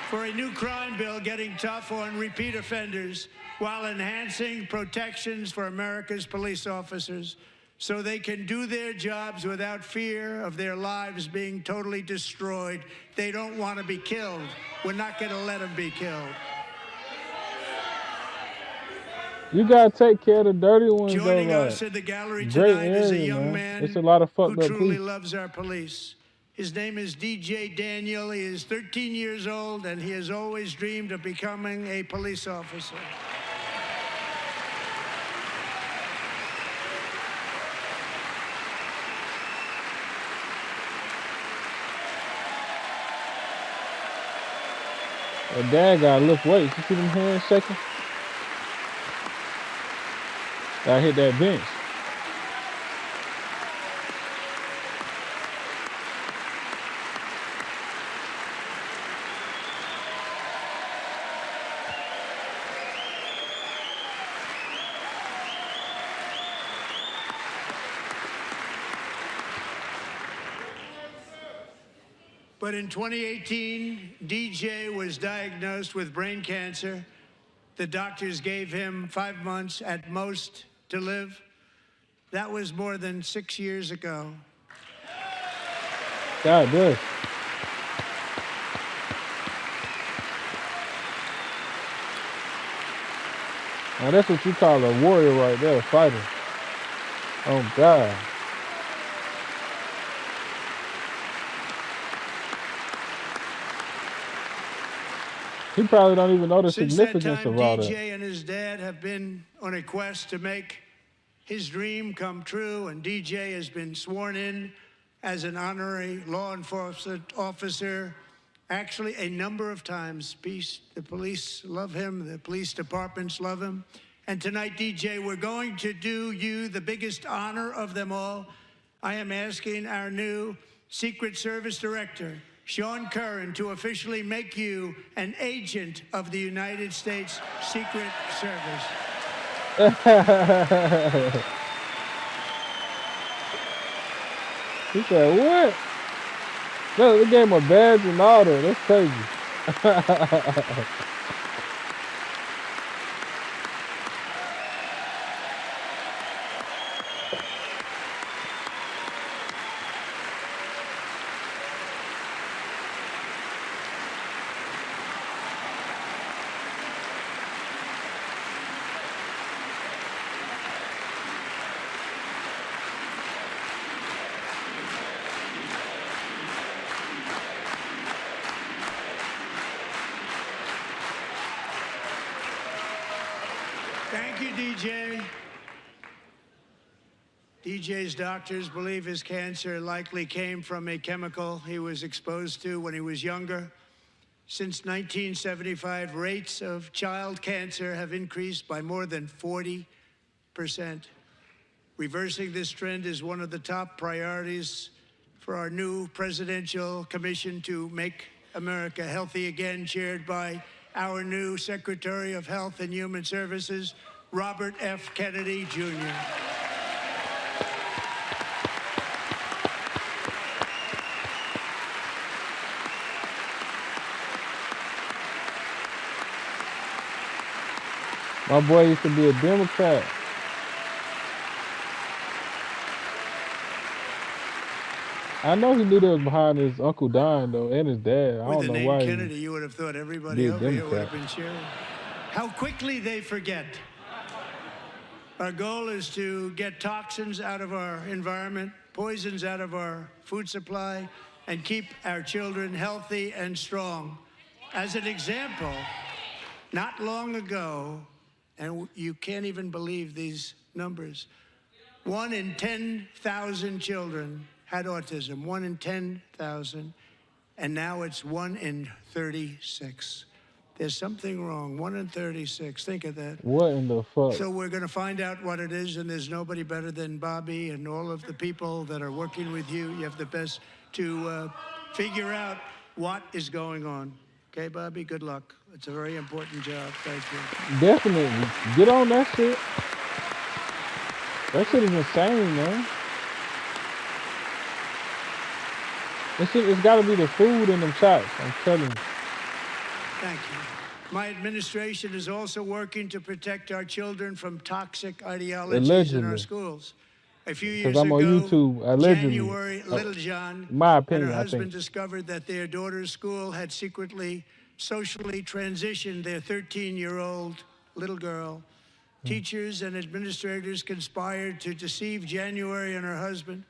Speaker 7: for a new crime bill getting tough on repeat offenders while enhancing protections for America's police officers so they can do their jobs without fear of their lives being totally destroyed. They don't want to be killed. We're not going to let them be killed.
Speaker 9: You gotta take care of the dirty ones.
Speaker 7: Joining
Speaker 9: though,
Speaker 7: us in the gallery
Speaker 9: great
Speaker 7: tonight is a
Speaker 9: area,
Speaker 7: young
Speaker 9: man.
Speaker 7: man
Speaker 9: It's a lot of fucked
Speaker 7: who
Speaker 9: up
Speaker 7: truly
Speaker 9: police.
Speaker 7: loves our police. His name is DJ Daniel. He is 13 years old, and he has always dreamed of becoming a police officer.
Speaker 9: That dad gotta lift weights. You see them hands shaking? Gotta hit that bench.
Speaker 7: But in 2018, DJ was diagnosed with brain cancer. The doctors gave him 5 months at most to live. That was more than 6 years ago.
Speaker 9: God bless. Now that's what you call a warrior right there, a fighter. Oh God. He probably don't even know the
Speaker 7: Since that
Speaker 9: significance
Speaker 7: time,
Speaker 9: of all
Speaker 7: DJ
Speaker 9: that.
Speaker 7: and his dad have been on a quest to make his dream come true, and DJ has been sworn in as an honorary law enforcement officer, actually a number of times. The police love him, the police departments love him. And tonight, DJ, we're going to do you the biggest honor of them all. I am asking our new Secret Service Director, Sean Curran, to officially make you an agent of the United States Secret Service.
Speaker 9: He said, what? Look, they gave him a badge and all that. That's crazy.
Speaker 7: Thank you, DJ. DJ's doctors believe his cancer likely came from a chemical he was exposed to when he was younger. Since 1975, rates of child cancer have increased by more than 40%. Reversing this trend is one of the top priorities for our new presidential commission to make America healthy again, chaired by our new Secretary of Health and Human Services, Robert F. Kennedy, Jr.
Speaker 9: My boy used to be a Democrat. I know he knew that was behind his uncle dying, though, and his dad. I
Speaker 7: With
Speaker 9: don't
Speaker 7: the
Speaker 9: know
Speaker 7: name
Speaker 9: why
Speaker 7: Kennedy, you would have thought everybody
Speaker 9: be a
Speaker 7: over here would
Speaker 9: Democrat.
Speaker 7: have been cheering. How quickly they forget. Our goal is to get toxins out of our environment, poisons out of our food supply, and keep our children healthy and strong. As an example, not long ago, and you can't even believe these numbers, 1 in 10,000 children had autism, 1 in 10,000, and now it's 1 in 36. There's something wrong, 1 in 36, think of that.
Speaker 9: What in the fuck?
Speaker 7: So we're gonna find out what it is, and there's nobody better than Bobby and all of the people that are working with you. You have the best to figure out what is going on. Okay, Bobby, good luck. It's a very important job, thank you.
Speaker 9: Definitely. Get on that shit. That shit is insane, man. It's gotta be the food in them shots, I'm telling you.
Speaker 7: Thank you. My administration is also working to protect our children from toxic ideologies in our
Speaker 9: Allegedly.
Speaker 7: schools. A few years
Speaker 9: Because I'm on
Speaker 7: ago,
Speaker 9: YouTube, allegedly.
Speaker 7: January, Little John
Speaker 9: My
Speaker 7: and
Speaker 9: opinion,
Speaker 7: her
Speaker 9: I
Speaker 7: husband
Speaker 9: think.
Speaker 7: discovered that their daughter's school had secretly, socially transitioned their 13-year-old little girl. Teachers and administrators conspired to deceive January and her husband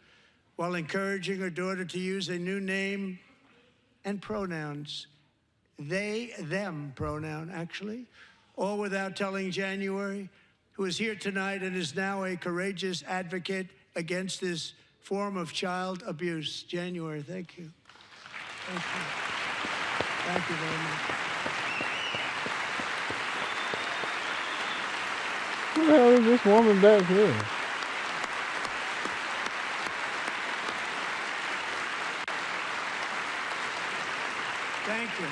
Speaker 7: while encouraging her daughter to use a new name and pronouns. They, them pronoun, actually, all without telling January, who is here tonight and is now a courageous advocate against this form of child abuse. January, thank you. Thank you. Thank you very much.
Speaker 9: Who the hell is this woman back here?
Speaker 7: Thank you.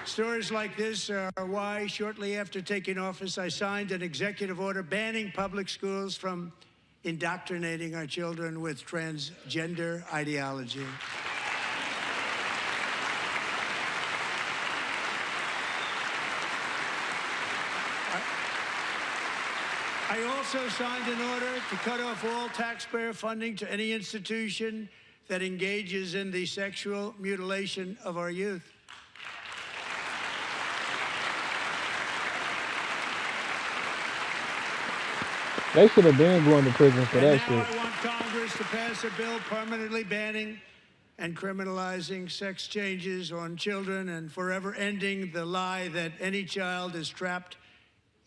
Speaker 7: Stories like this are why, shortly after taking office, I signed an executive order banning public schools from indoctrinating our children with transgender ideology. I also signed an order to cut off all taxpayer funding to any institution that engages in the sexual mutilation of our youth.
Speaker 9: They should have been going to prison for that
Speaker 7: And now
Speaker 9: shit.
Speaker 7: I want Congress to pass a bill permanently banning and criminalizing sex changes on children and forever ending the lie that any child is trapped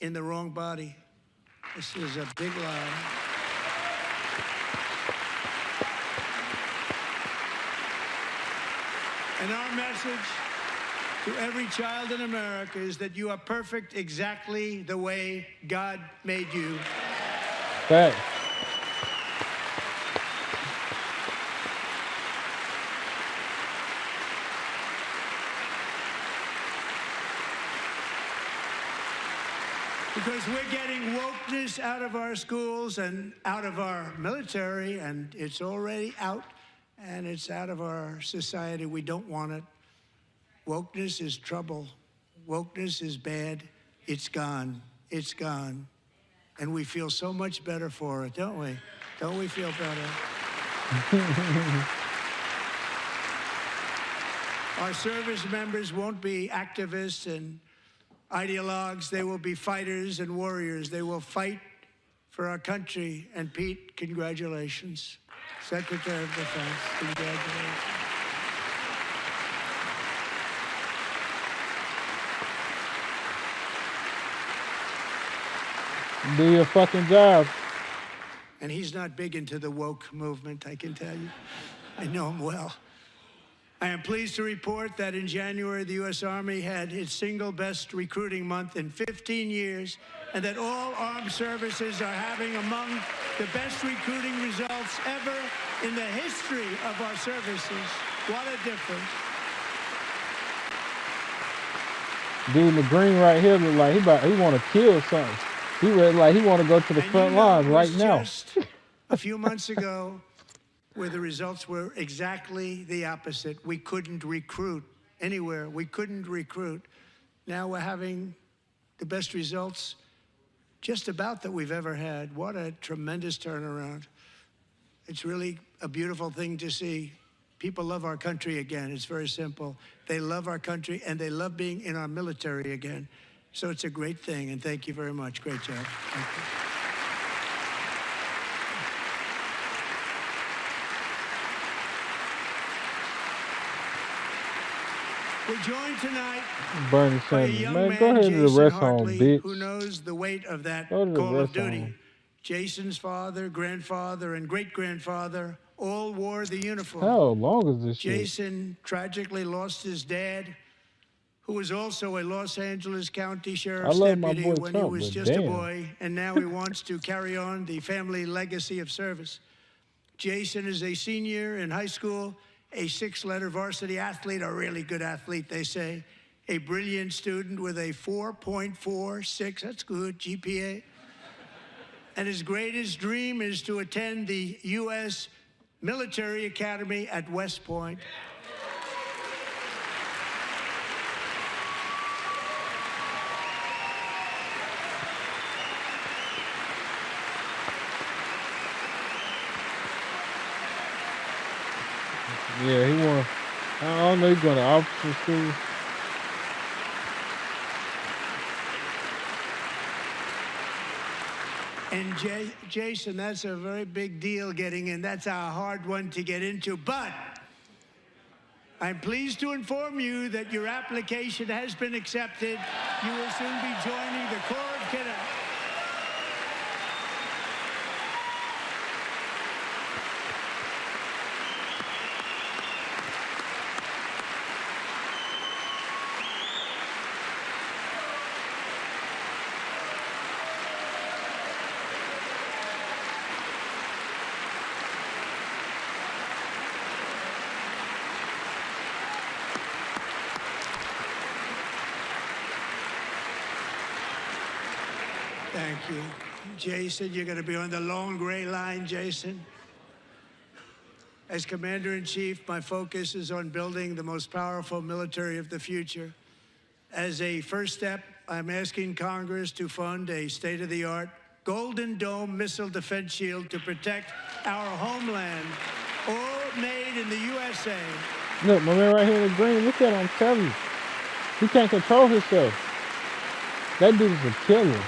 Speaker 7: in the wrong body. This is a big lie. And our message to every child in America is that you are perfect exactly the way God made you.
Speaker 9: Facts.
Speaker 7: Because we're getting wokeness out of our schools and out of our military, and it's already out, and it's out of our society. We don't want it. Wokeness is trouble. Wokeness is bad. It's gone. It's gone. And we feel so much better for it, don't we? Don't we feel better? Our service members won't be activists and ideologues. They will be fighters and warriors. They will fight for our country. And Pete, congratulations. Secretary of Defense, congratulations.
Speaker 9: Do your fucking job.
Speaker 7: And he's not big into the woke movement, I can tell you. I know him well. I am pleased to report that in January, the U.S. Army had its single best recruiting month in 15 years, and that all armed services are having among the best recruiting results ever in the history of our services. What a difference.
Speaker 9: Dude in the green right here look like he want to kill something. He read like he want to go to the front lines right now.
Speaker 7: Just a few months ago, where the results were exactly the opposite. We couldn't recruit anywhere. We couldn't recruit. Now we're having the best results just about that we've ever had. What a tremendous turnaround. It's really a beautiful thing to see. People love our country again. It's very simple. They love our country, and they love being in our military again. So it's a great thing, and thank you very much. Great job. Thank you. We're joined tonight
Speaker 9: Bernie
Speaker 7: by a
Speaker 9: Sanders.
Speaker 7: young
Speaker 9: Man,
Speaker 7: man,
Speaker 9: go ahead to the
Speaker 7: Jason
Speaker 9: rest home,
Speaker 7: Hartley,
Speaker 9: bitch.
Speaker 7: who knows the weight of that
Speaker 9: Go to the
Speaker 7: Call of
Speaker 9: rest
Speaker 7: Duty.
Speaker 9: home.
Speaker 7: Jason's father, grandfather, and great-grandfather all wore the uniform.
Speaker 9: How long is this shit?
Speaker 7: Jason tragically lost his dad, who was also a Los Angeles County Sheriff's
Speaker 9: love my
Speaker 7: deputy
Speaker 9: boy
Speaker 7: when
Speaker 9: Trump,
Speaker 7: he was
Speaker 9: but
Speaker 7: just a
Speaker 9: damn.
Speaker 7: boy, and now he wants to carry on the family legacy of service. Jason is a senior in high school, a 6-letter varsity athlete, a really good athlete, they say, a brilliant student with a 4.46, that's good, GPA. And his greatest dream is to attend the U.S. Military Academy at West Point.
Speaker 9: Yeah, he want. I don't know. He's going to officer school.
Speaker 7: And Jason, that's a very big deal getting in. That's a hard one to get into. But I'm pleased to inform you that your application has been accepted. You will soon be joining the Corps of Cadets. Thank you. Jason, you're going to be on the long gray line, Jason. As Commander-in-Chief, my focus is on building the most powerful military of the future. As a first step, I'm asking Congress to fund a state-of-the-art Golden Dome missile defense shield to protect our homeland, all made in the USA.
Speaker 9: Look, my man right here in the green. Look at him. I'm telling you. He can't control himself. That dude is a killer.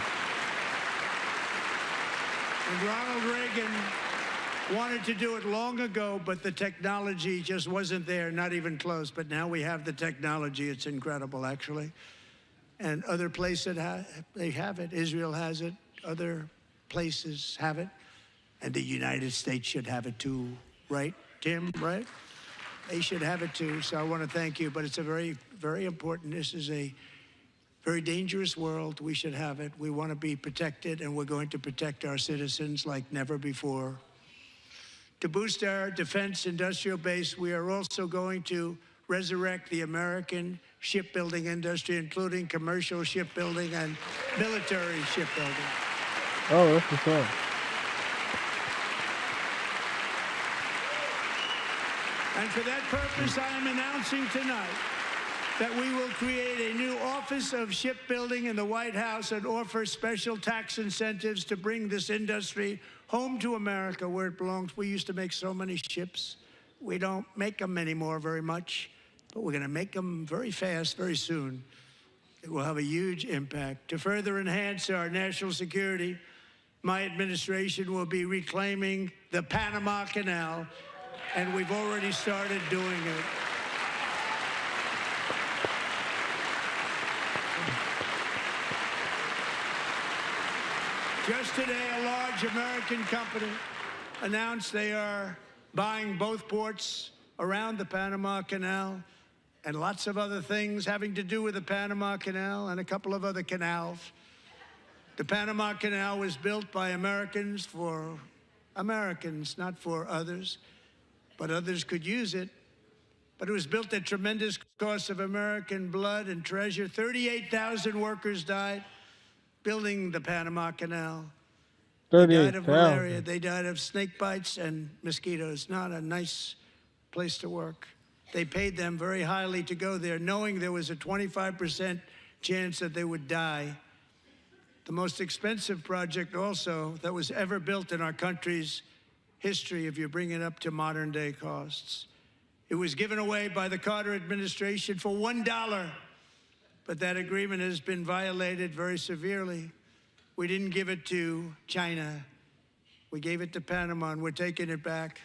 Speaker 7: And Ronald Reagan wanted to do it long ago, but the technology just wasn't there, not even close. But now we have the technology. It's incredible, actually. And other places, they have it. Israel has it. Other places have it. And the United States should have it too, right, Tim, right? They should have it too. So I want to thank you. But it's a very, very important. This is a very dangerous world. We should have it. We want to be protected, and we're going to protect our citizens like never before. To boost our defense industrial base, we are also going to resurrect the American shipbuilding industry, including commercial shipbuilding and military shipbuilding.
Speaker 9: Oh, that's what's up.
Speaker 7: And for that purpose, I am announcing tonight that we will create a new Office of Shipbuilding in the White House and offer special tax incentives to bring this industry home to America where it belongs. We used to make so many ships. We don't make them anymore very much, but we're going to make them very fast, very soon. It will have a huge impact. To further enhance our national security, my administration will be reclaiming the Panama Canal, and we've already started doing it. Just today, a large American company announced they are buying both ports around the Panama Canal and lots of other things having to do with the Panama Canal and a couple of other canals. The Panama Canal was built by Americans for Americans, not for others, but others could use it. But it was built at tremendous cost of American blood and treasure. 38,000 workers died building the Panama Canal. They died of malaria,
Speaker 9: 38,000.
Speaker 7: they died of snake bites and mosquitoes. Not a nice place to work. They paid them very highly to go there, knowing there was a 25% chance that they would die. The most expensive project also that was ever built in our country's history, if you bring it up to modern day costs. It was given away by the Carter administration for $1, but that agreement has been violated very severely. We didn't give it to China. We gave it to Panama, and we're taking it back.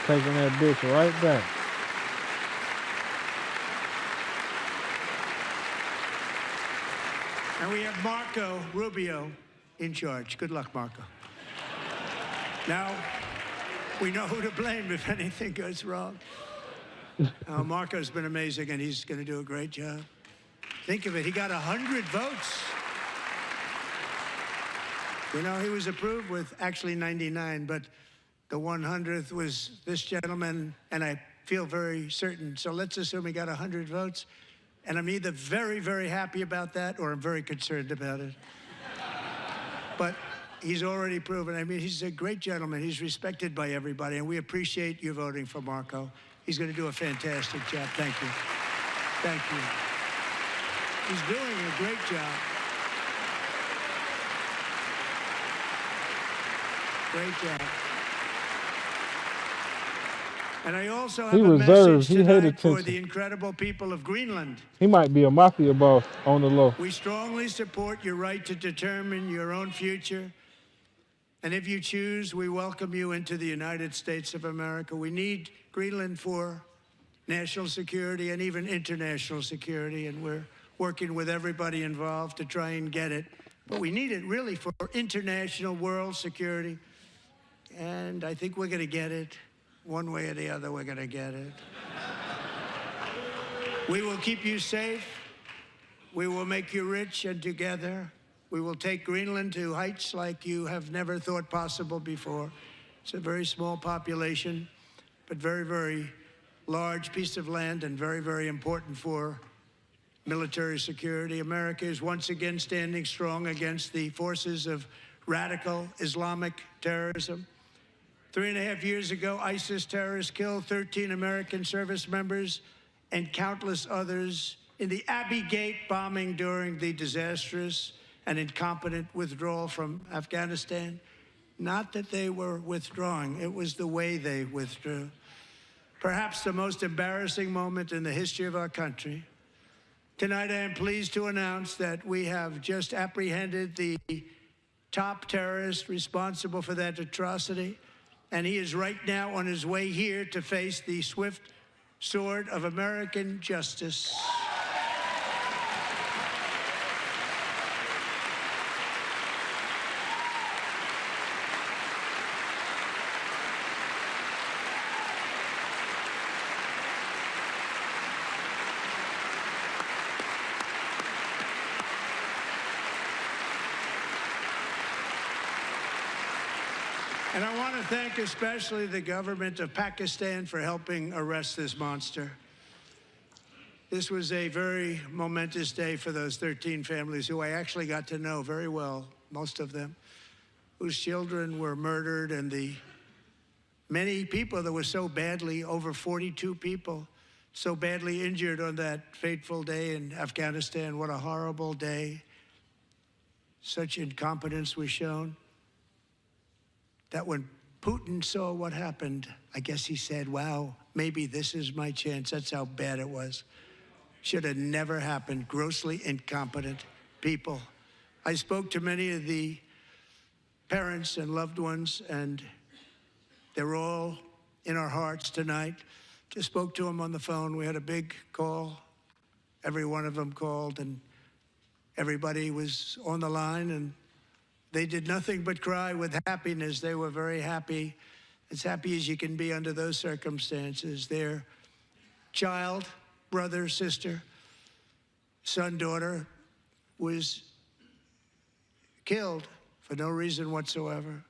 Speaker 9: Taking that bitch right back.
Speaker 7: And we have Marco Rubio in charge. Good luck, Marco. Now, we know who to blame if anything goes wrong. Marco's been amazing, and he's going to do a great job. Think of it, he got 100 votes. You know, he was approved with actually 99, but the 100th was this gentleman, and I feel very certain. So let's assume he got 100 votes, and I'm either very, very happy about that or I'm very concerned about it. But he's already proven. I mean, he's a great gentleman. He's respected by everybody, and we appreciate you voting for Marco. He's going to do a fantastic job. Thank you. Thank you. He's doing a great job. Great job. And I also have
Speaker 9: He
Speaker 7: a
Speaker 9: reserves.
Speaker 7: message
Speaker 9: He hate
Speaker 7: tonight for
Speaker 9: attention.
Speaker 7: the incredible people of Greenland.
Speaker 9: He might be a mafia boss on the low.
Speaker 7: We strongly support your right to determine your own future. And if you choose, we welcome you into the United States of America. We need Greenland for national security and even international security, and we're working with everybody involved to try and get it. But we need it really for international world security, and I think we're going to get it. One way or the other, we're going to get it. We will keep you safe. We will make you rich, and together we will take Greenland to heights like you have never thought possible before. It's a very small population, but very, very large piece of land and very, very important for military security. America is once again standing strong against the forces of radical Islamic terrorism. 3.5 years ago, ISIS terrorists killed 13 American service members and countless others in the Abbey Gate bombing during the disastrous and incompetent withdrawal from Afghanistan. Not that they were withdrawing, it was the way they withdrew. Perhaps the most embarrassing moment in the history of our country. Tonight, I am pleased to announce that we have just apprehended the top terrorist responsible for that atrocity, and he is right now on his way here to face the swift sword of American justice. And I want to thank especially the government of Pakistan for helping arrest this monster. This was a very momentous day for those 13 families who I actually got to know very well, most of them, whose children were murdered, and the many people that were so badly, over 42 people, so badly injured on that fateful day in Afghanistan. What a horrible day. Such incompetence was shown. That when Putin saw what happened, I guess he said, wow, maybe this is my chance. That's how bad it was. Should have never happened. Grossly incompetent people. I spoke to many of the parents and loved ones, and they're all in our hearts tonight. Just spoke to them on the phone. We had a big call every one of them called, and everybody was on the line, and they did nothing but cry with happiness. They were very happy, as happy as you can be under those circumstances. Their child, brother, sister, son, daughter was killed for no reason whatsoever.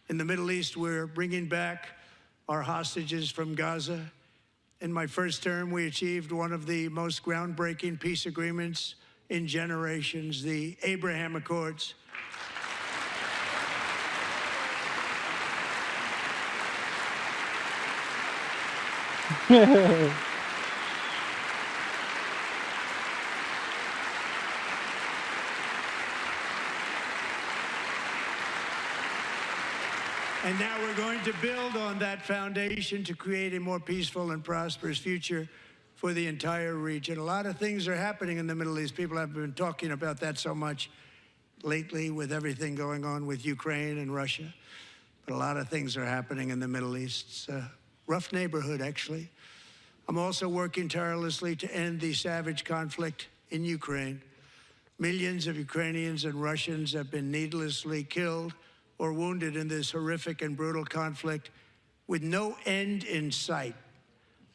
Speaker 7: In the Middle East, we're bringing back our hostages from Gaza. In my first term, we achieved one of the most groundbreaking peace agreements in generations, the Abraham Accords. And now we're going to build on that foundation to create a more peaceful and prosperous future for the entire region. A lot of things are happening in the Middle East. People have been talking about that so much lately with everything going on with Ukraine and Russia. But a lot of things are happening in the Middle East. It's a rough neighborhood, actually. I'm also working tirelessly to end the savage conflict in Ukraine. Millions of Ukrainians and Russians have been needlessly killed or wounded in this horrific and brutal conflict with no end in sight.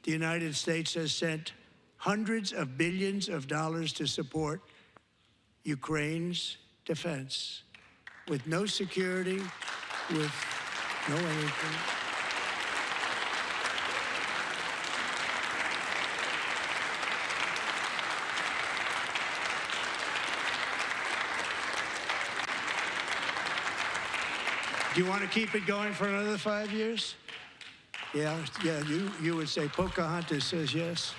Speaker 7: The United States has sent hundreds of billions of dollars to support Ukraine's defense with no security, with no anything. Do you want to keep it going for another 5 years? Yeah, you would say Pocahontas says yes.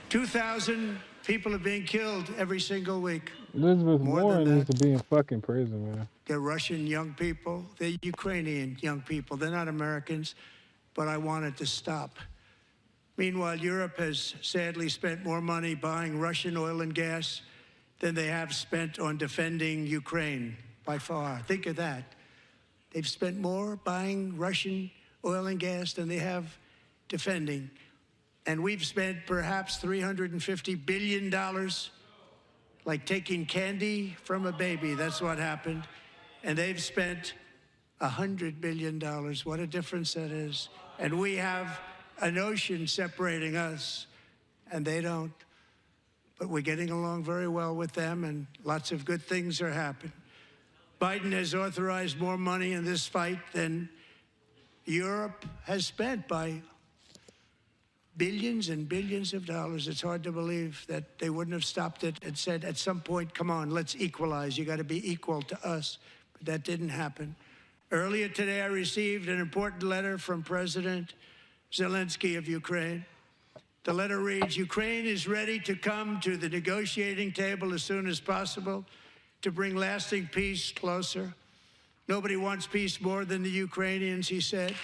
Speaker 7: $2,000 people are being killed every single week.
Speaker 9: Elizabeth Warren needs to be in fucking prison, man.
Speaker 7: They're Russian young people. They're Ukrainian young people. They're not Americans, but I want it to stop. Meanwhile, Europe has sadly spent more money buying Russian oil and gas than they have spent on defending Ukraine, by far. Think of that. They've spent more buying Russian oil and gas than they have defending. And we've spent perhaps $350 billion, like taking candy from a baby. That's what happened. And they've spent $100 billion. What a difference that is. And we have an ocean separating us, and they don't. But we're getting along very well with them, and lots of good things are happening. Biden has authorized more money in this fight than Europe has spent by billions and billions of dollars. It's hard to believe that they wouldn't have stopped it and said at some point, come on, let's equalize. You got to be equal to us. But that didn't happen. Earlier today, I received an important letter from President Zelensky of Ukraine. The letter reads, Ukraine is ready to come to the negotiating table as soon as possible to bring lasting peace closer. Nobody wants peace more than the Ukrainians, he said.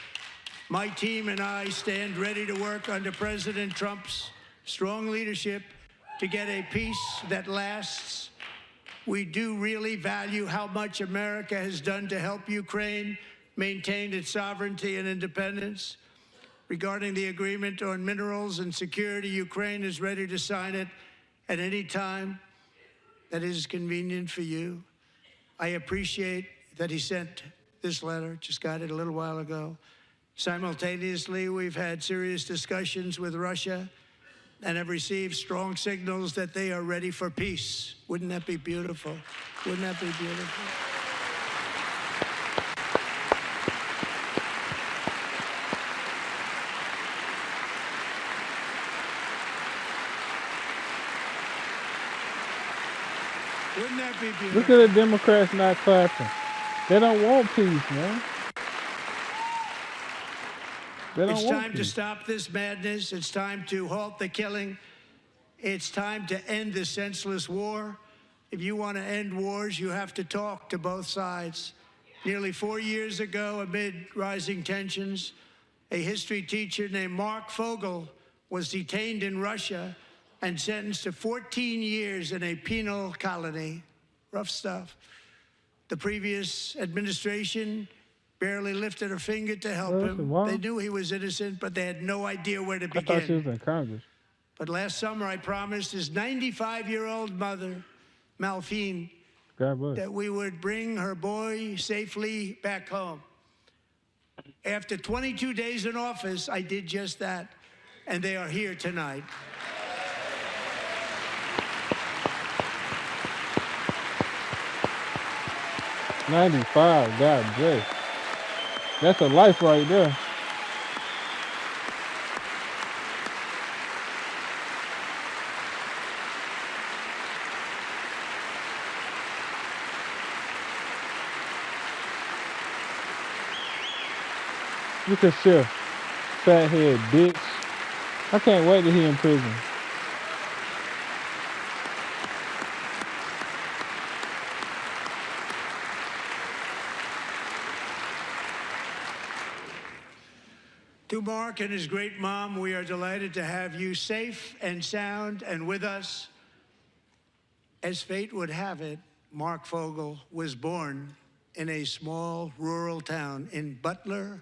Speaker 7: My team and I stand ready to work under President Trump's strong leadership to get a peace that lasts. We do really value how much America has done to help Ukraine maintain its sovereignty and independence. Regarding the agreement on minerals and security, Ukraine is ready to sign it at any time that is convenient for you. I appreciate that he sent this letter, just got it a little while ago. Simultaneously, we've had serious discussions with Russia and have received strong signals that they are ready for peace. Wouldn't that be beautiful? Wouldn't that be beautiful? Wouldn't that be beautiful?
Speaker 9: Look at the Democrats not clapping. They don't want peace, man.
Speaker 7: It's time to stop this madness. It's time to halt the killing. It's time to end this senseless war. If you want to end wars, you have to talk to both sides. Nearly 4 years ago, amid rising tensions, a history teacher named Mark Fogel was detained in Russia and sentenced to 14 years in a penal colony. Rough stuff. The previous administration barely lifted a finger to help
Speaker 9: Well,
Speaker 7: him.
Speaker 9: wow.
Speaker 7: They knew he was innocent, but they had no idea where to
Speaker 9: I thought she was
Speaker 7: begin.
Speaker 9: in Congress.
Speaker 7: But last summer, I promised his 95-year-old mother, Malphine,
Speaker 9: God bless.
Speaker 7: that we would bring her boy safely back home. After 22 days in office, I did just that, and they are here tonight.
Speaker 9: '95, God bless. That's a life right there. Look at Chef, fathead bitch. I can't wait to hear in prison.
Speaker 7: To Mark and his great mom, we are delighted to have you safe and sound and with us. As fate would have it, Mark Fogel was born in a small rural town in Butler,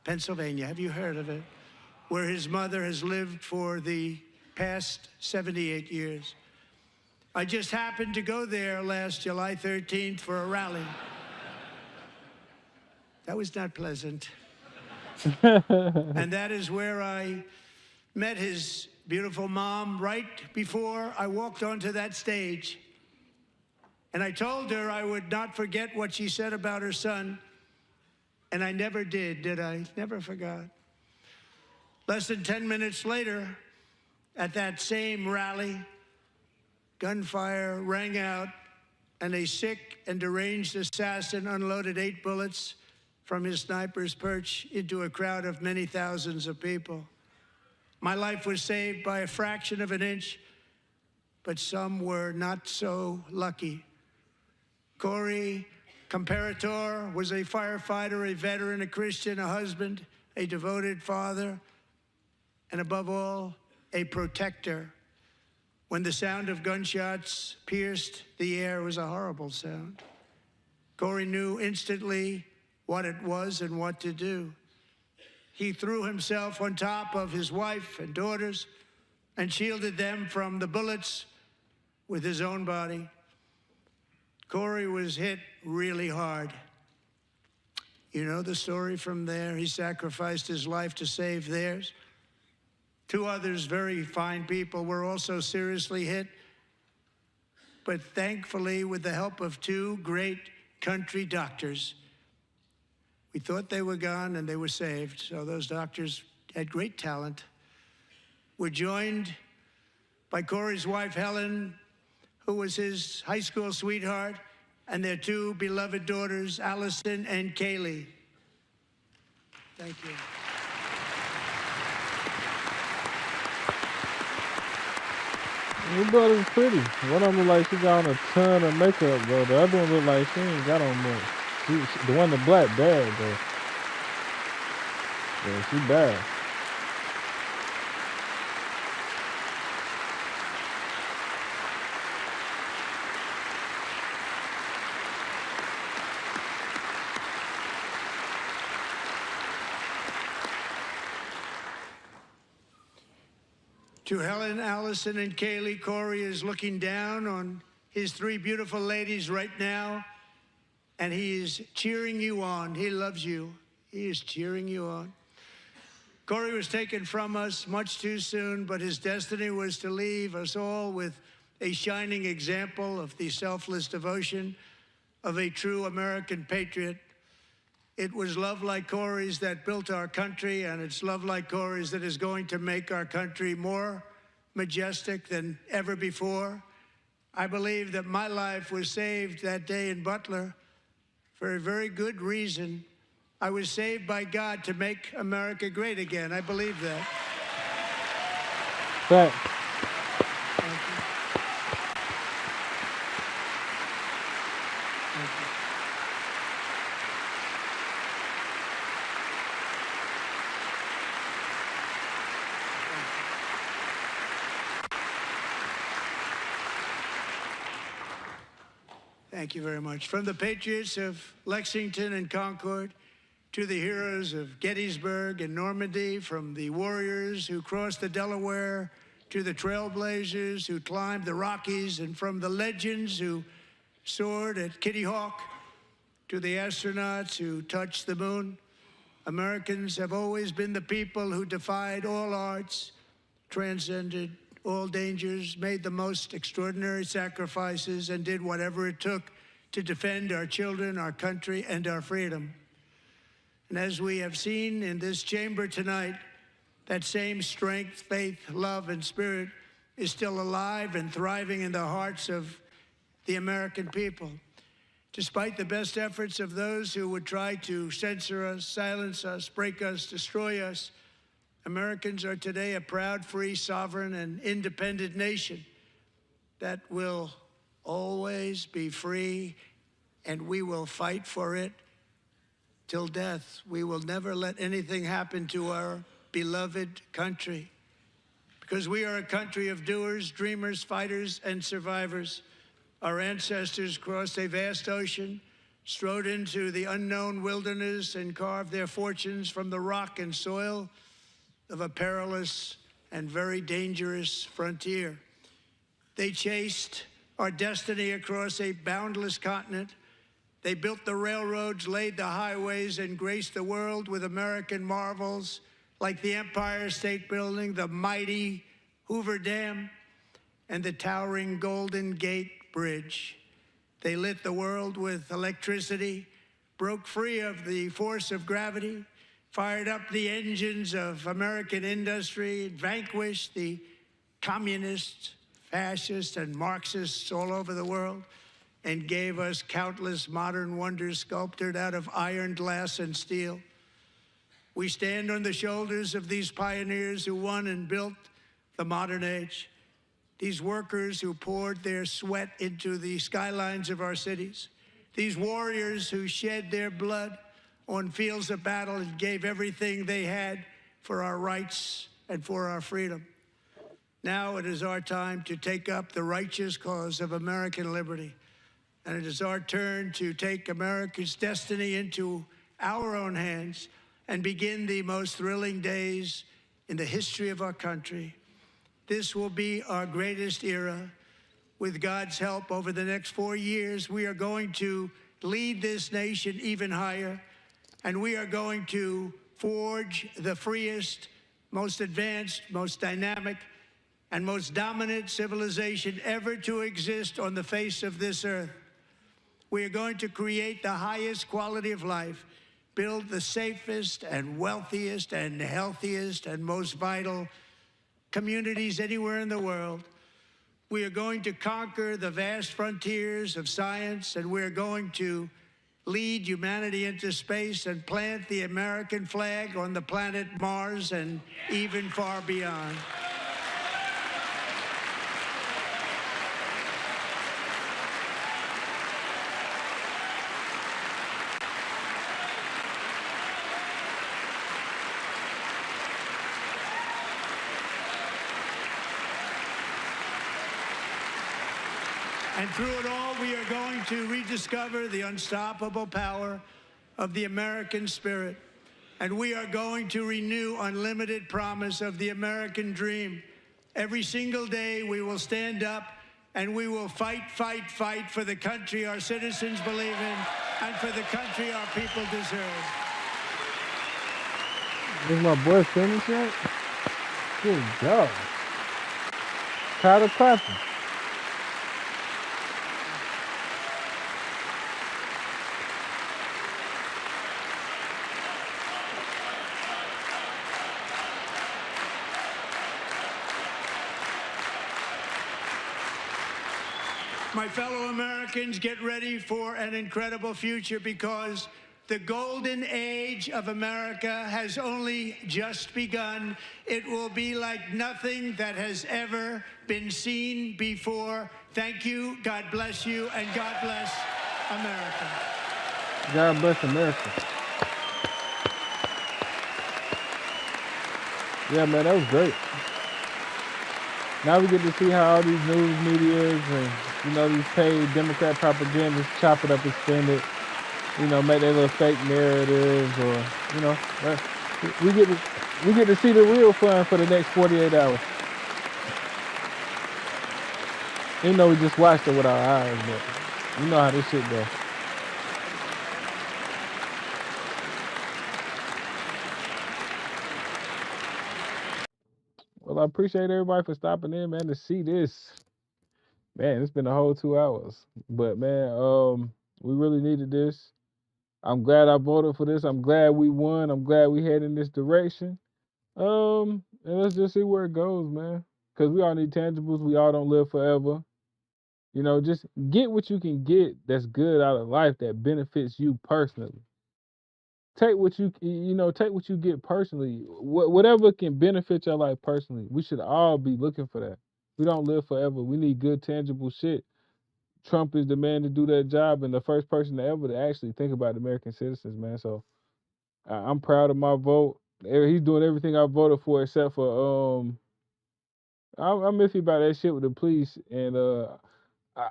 Speaker 7: Pennsylvania. Have you heard of it? Where his mother has lived for the past 78 years. I just happened to go there last July 13th for a rally. That was not pleasant. And that is where I met his beautiful mom right before I walked onto that stage. And I told her I would not forget what she said about her son. And I never did I? Never forgot. Less than 10 minutes later, at that same rally, gunfire rang out, and a sick and deranged assassin unloaded 8 bullets from his sniper's perch into a crowd of many thousands of people. My life was saved by a fraction of an inch, but some were not so lucky. Corey Comparator was a firefighter, a veteran, a Christian, a husband, a devoted father, and above all, a protector. When the sound of gunshots pierced the air, it was a horrible sound. Corey knew instantly what it was and what to do. He threw himself on top of his wife and daughters and shielded them from the bullets with his own body. Corey was hit really hard. You know the story from there. He sacrificed his life to save theirs. 2 others, very fine people, were also seriously hit. But thankfully, with the help of 2 great country doctors, we thought they were gone and they were saved. So those doctors had great talent. We're joined by Corey's wife, Helen, who was his high school sweetheart, and their 2 beloved daughters, Allison and Kaylee. Thank you.
Speaker 9: Your daughter's pretty. One of them look like she got on a ton of makeup, bro. The other one look like she ain't got on much. The one in the black bad, though. Yeah, she bad.
Speaker 7: To Helen, Allison, and Kaylee, Corey is looking down on his 3 beautiful ladies right now, and he is cheering you on. He loves you. He is cheering you on. Corey was taken from us much too soon, but his destiny was to leave us all with a shining example of the selfless devotion of a true American patriot. It was love like Corey's that built our country, and it's love like Corey's that is going to make our country more majestic than ever before. I believe that my life was saved that day in Butler for a very good reason. I was saved by God to make America great again. I believe that.
Speaker 9: Fact.
Speaker 7: Thank you. Thank you. Thank you very much. From the patriots of Lexington and Concord to the heroes of Gettysburg and Normandy, from the warriors who crossed the Delaware to the trailblazers who climbed the Rockies, and from the legends who soared at Kitty Hawk to the astronauts who touched the moon, Americans have always been the people who defied all odds, transcended all dangers, made the most extraordinary sacrifices, and did whatever it took to defend our children, our country, and our freedom. And as we have seen in this chamber tonight, that same strength, faith, love, and spirit is still alive and thriving in the hearts of the American people. Despite the best efforts of those who would try to censor us, silence us, break us, destroy us, Americans are today a proud, free, sovereign, and independent nation that will always be free, and we will fight for it till death. We will never let anything happen to our beloved country, because we are a country of doers, dreamers, fighters, and survivors. Our ancestors crossed a vast ocean, strode into the unknown wilderness, and carved their fortunes from the rock and soil of a perilous and very dangerous frontier. They chased our destiny across a boundless continent. They built the railroads, laid the highways, and graced the world with American marvels like the Empire State Building, the mighty Hoover Dam, and the towering Golden Gate Bridge. They lit the world with electricity, broke free of the force of gravity, fired up the engines of American industry, vanquished the communists, fascists, and Marxists all over the world, and gave us countless modern wonders sculptured out of iron, glass, and steel. We stand on the shoulders of these pioneers who won and built the modern age. These workers who poured their sweat into the skylines of our cities. These warriors who shed their blood on fields of battle and gave everything they had for our rights and for our freedom. Now it is our time to take up the righteous cause of American liberty. And it is our turn to take America's destiny into our own hands and begin the most thrilling days in the history of our country. This will be our greatest era. With God's help, over the next 4 years, we are going to lead this nation even higher, and we are going to forge the freest, most advanced, most dynamic, and most dominant civilization ever to exist on the face of this earth. We are going to create the highest quality of life, build the safest and wealthiest and healthiest and most vital communities anywhere in the world. We are going to conquer the vast frontiers of science, and we're going to lead humanity into space and plant the American flag on the planet Mars and even far beyond. And through it all, we are going to rediscover the unstoppable power of the American spirit. And we are going to renew unlimited promise of the American dream. Every single day, we will stand up and we will fight, fight, fight for the country our citizens believe in and for the country our people deserve.
Speaker 9: Is my boy finished yet? Good job. Tired of clapping.
Speaker 7: My fellow Americans, get ready for an incredible future, because the golden age of America has only just begun. It will be like nothing that has ever been seen before. Thank you, God bless you, and God bless America.
Speaker 9: God bless America. Yeah, man, that was great. Now we get to see how all these news medias and You know, these paid Democrat propagandists chop it up and spin it. You know, make their little fake narratives, or you know, we get to see the real fun for the next 48 hours. Even though we just watched it with our eyes, but you know how this shit goes. Well, I appreciate everybody for stopping in, man, to see this. Man, it's been a whole 2 hours. But man, we really needed this. I'm glad I voted for this. I'm glad we won. I'm glad we head in this direction. And let's just see where it goes, man. Because we all need tangibles. We all don't live forever. You know, just get what you can get that's good out of life that benefits you personally. Take what take what you get personally. Whatever can benefit your life personally. We should all be looking for that. We don't live forever. We need good, tangible shit. Trump is the man to do that job, and the first person ever to actually think about American citizens, man. So I'm proud of my vote. He's doing everything I voted for except for I'm iffy about that shit with the police, and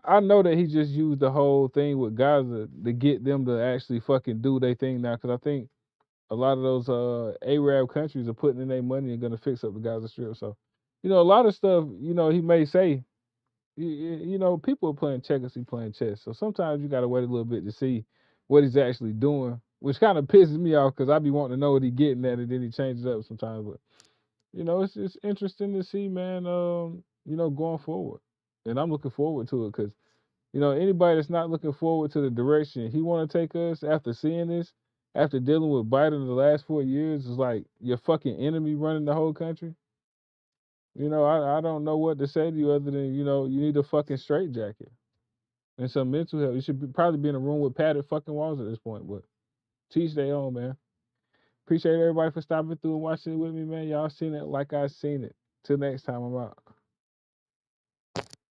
Speaker 9: I know that he just used the whole thing with Gaza to get them to actually fucking do their thing now, because I think a lot of those Arab countries are putting in their money and gonna fix up the Gaza Strip. So, you know, a lot of stuff, you know, he may say, you know, people are playing checkers, he playing chess. So sometimes you gotta wait a little bit to see what he's actually doing, which kind of pisses me off because I be wanting to know what he getting at, and then he changes up sometimes. But you know, it's interesting to see, man. You know, going forward, and I'm looking forward to it because you know anybody that's not looking forward to the direction he want to take us after seeing this, after dealing with Biden the last 4 years, is like your fucking enemy running the whole country. You know, I don't know what to say to you other than, you know, you need a fucking straitjacket and some mental health. You should probably be in a room with padded fucking walls at this point, but teach their own, man. Appreciate everybody for stopping through and watching it with me, man. Y'all seen it like I seen it. Till next time, I'm out.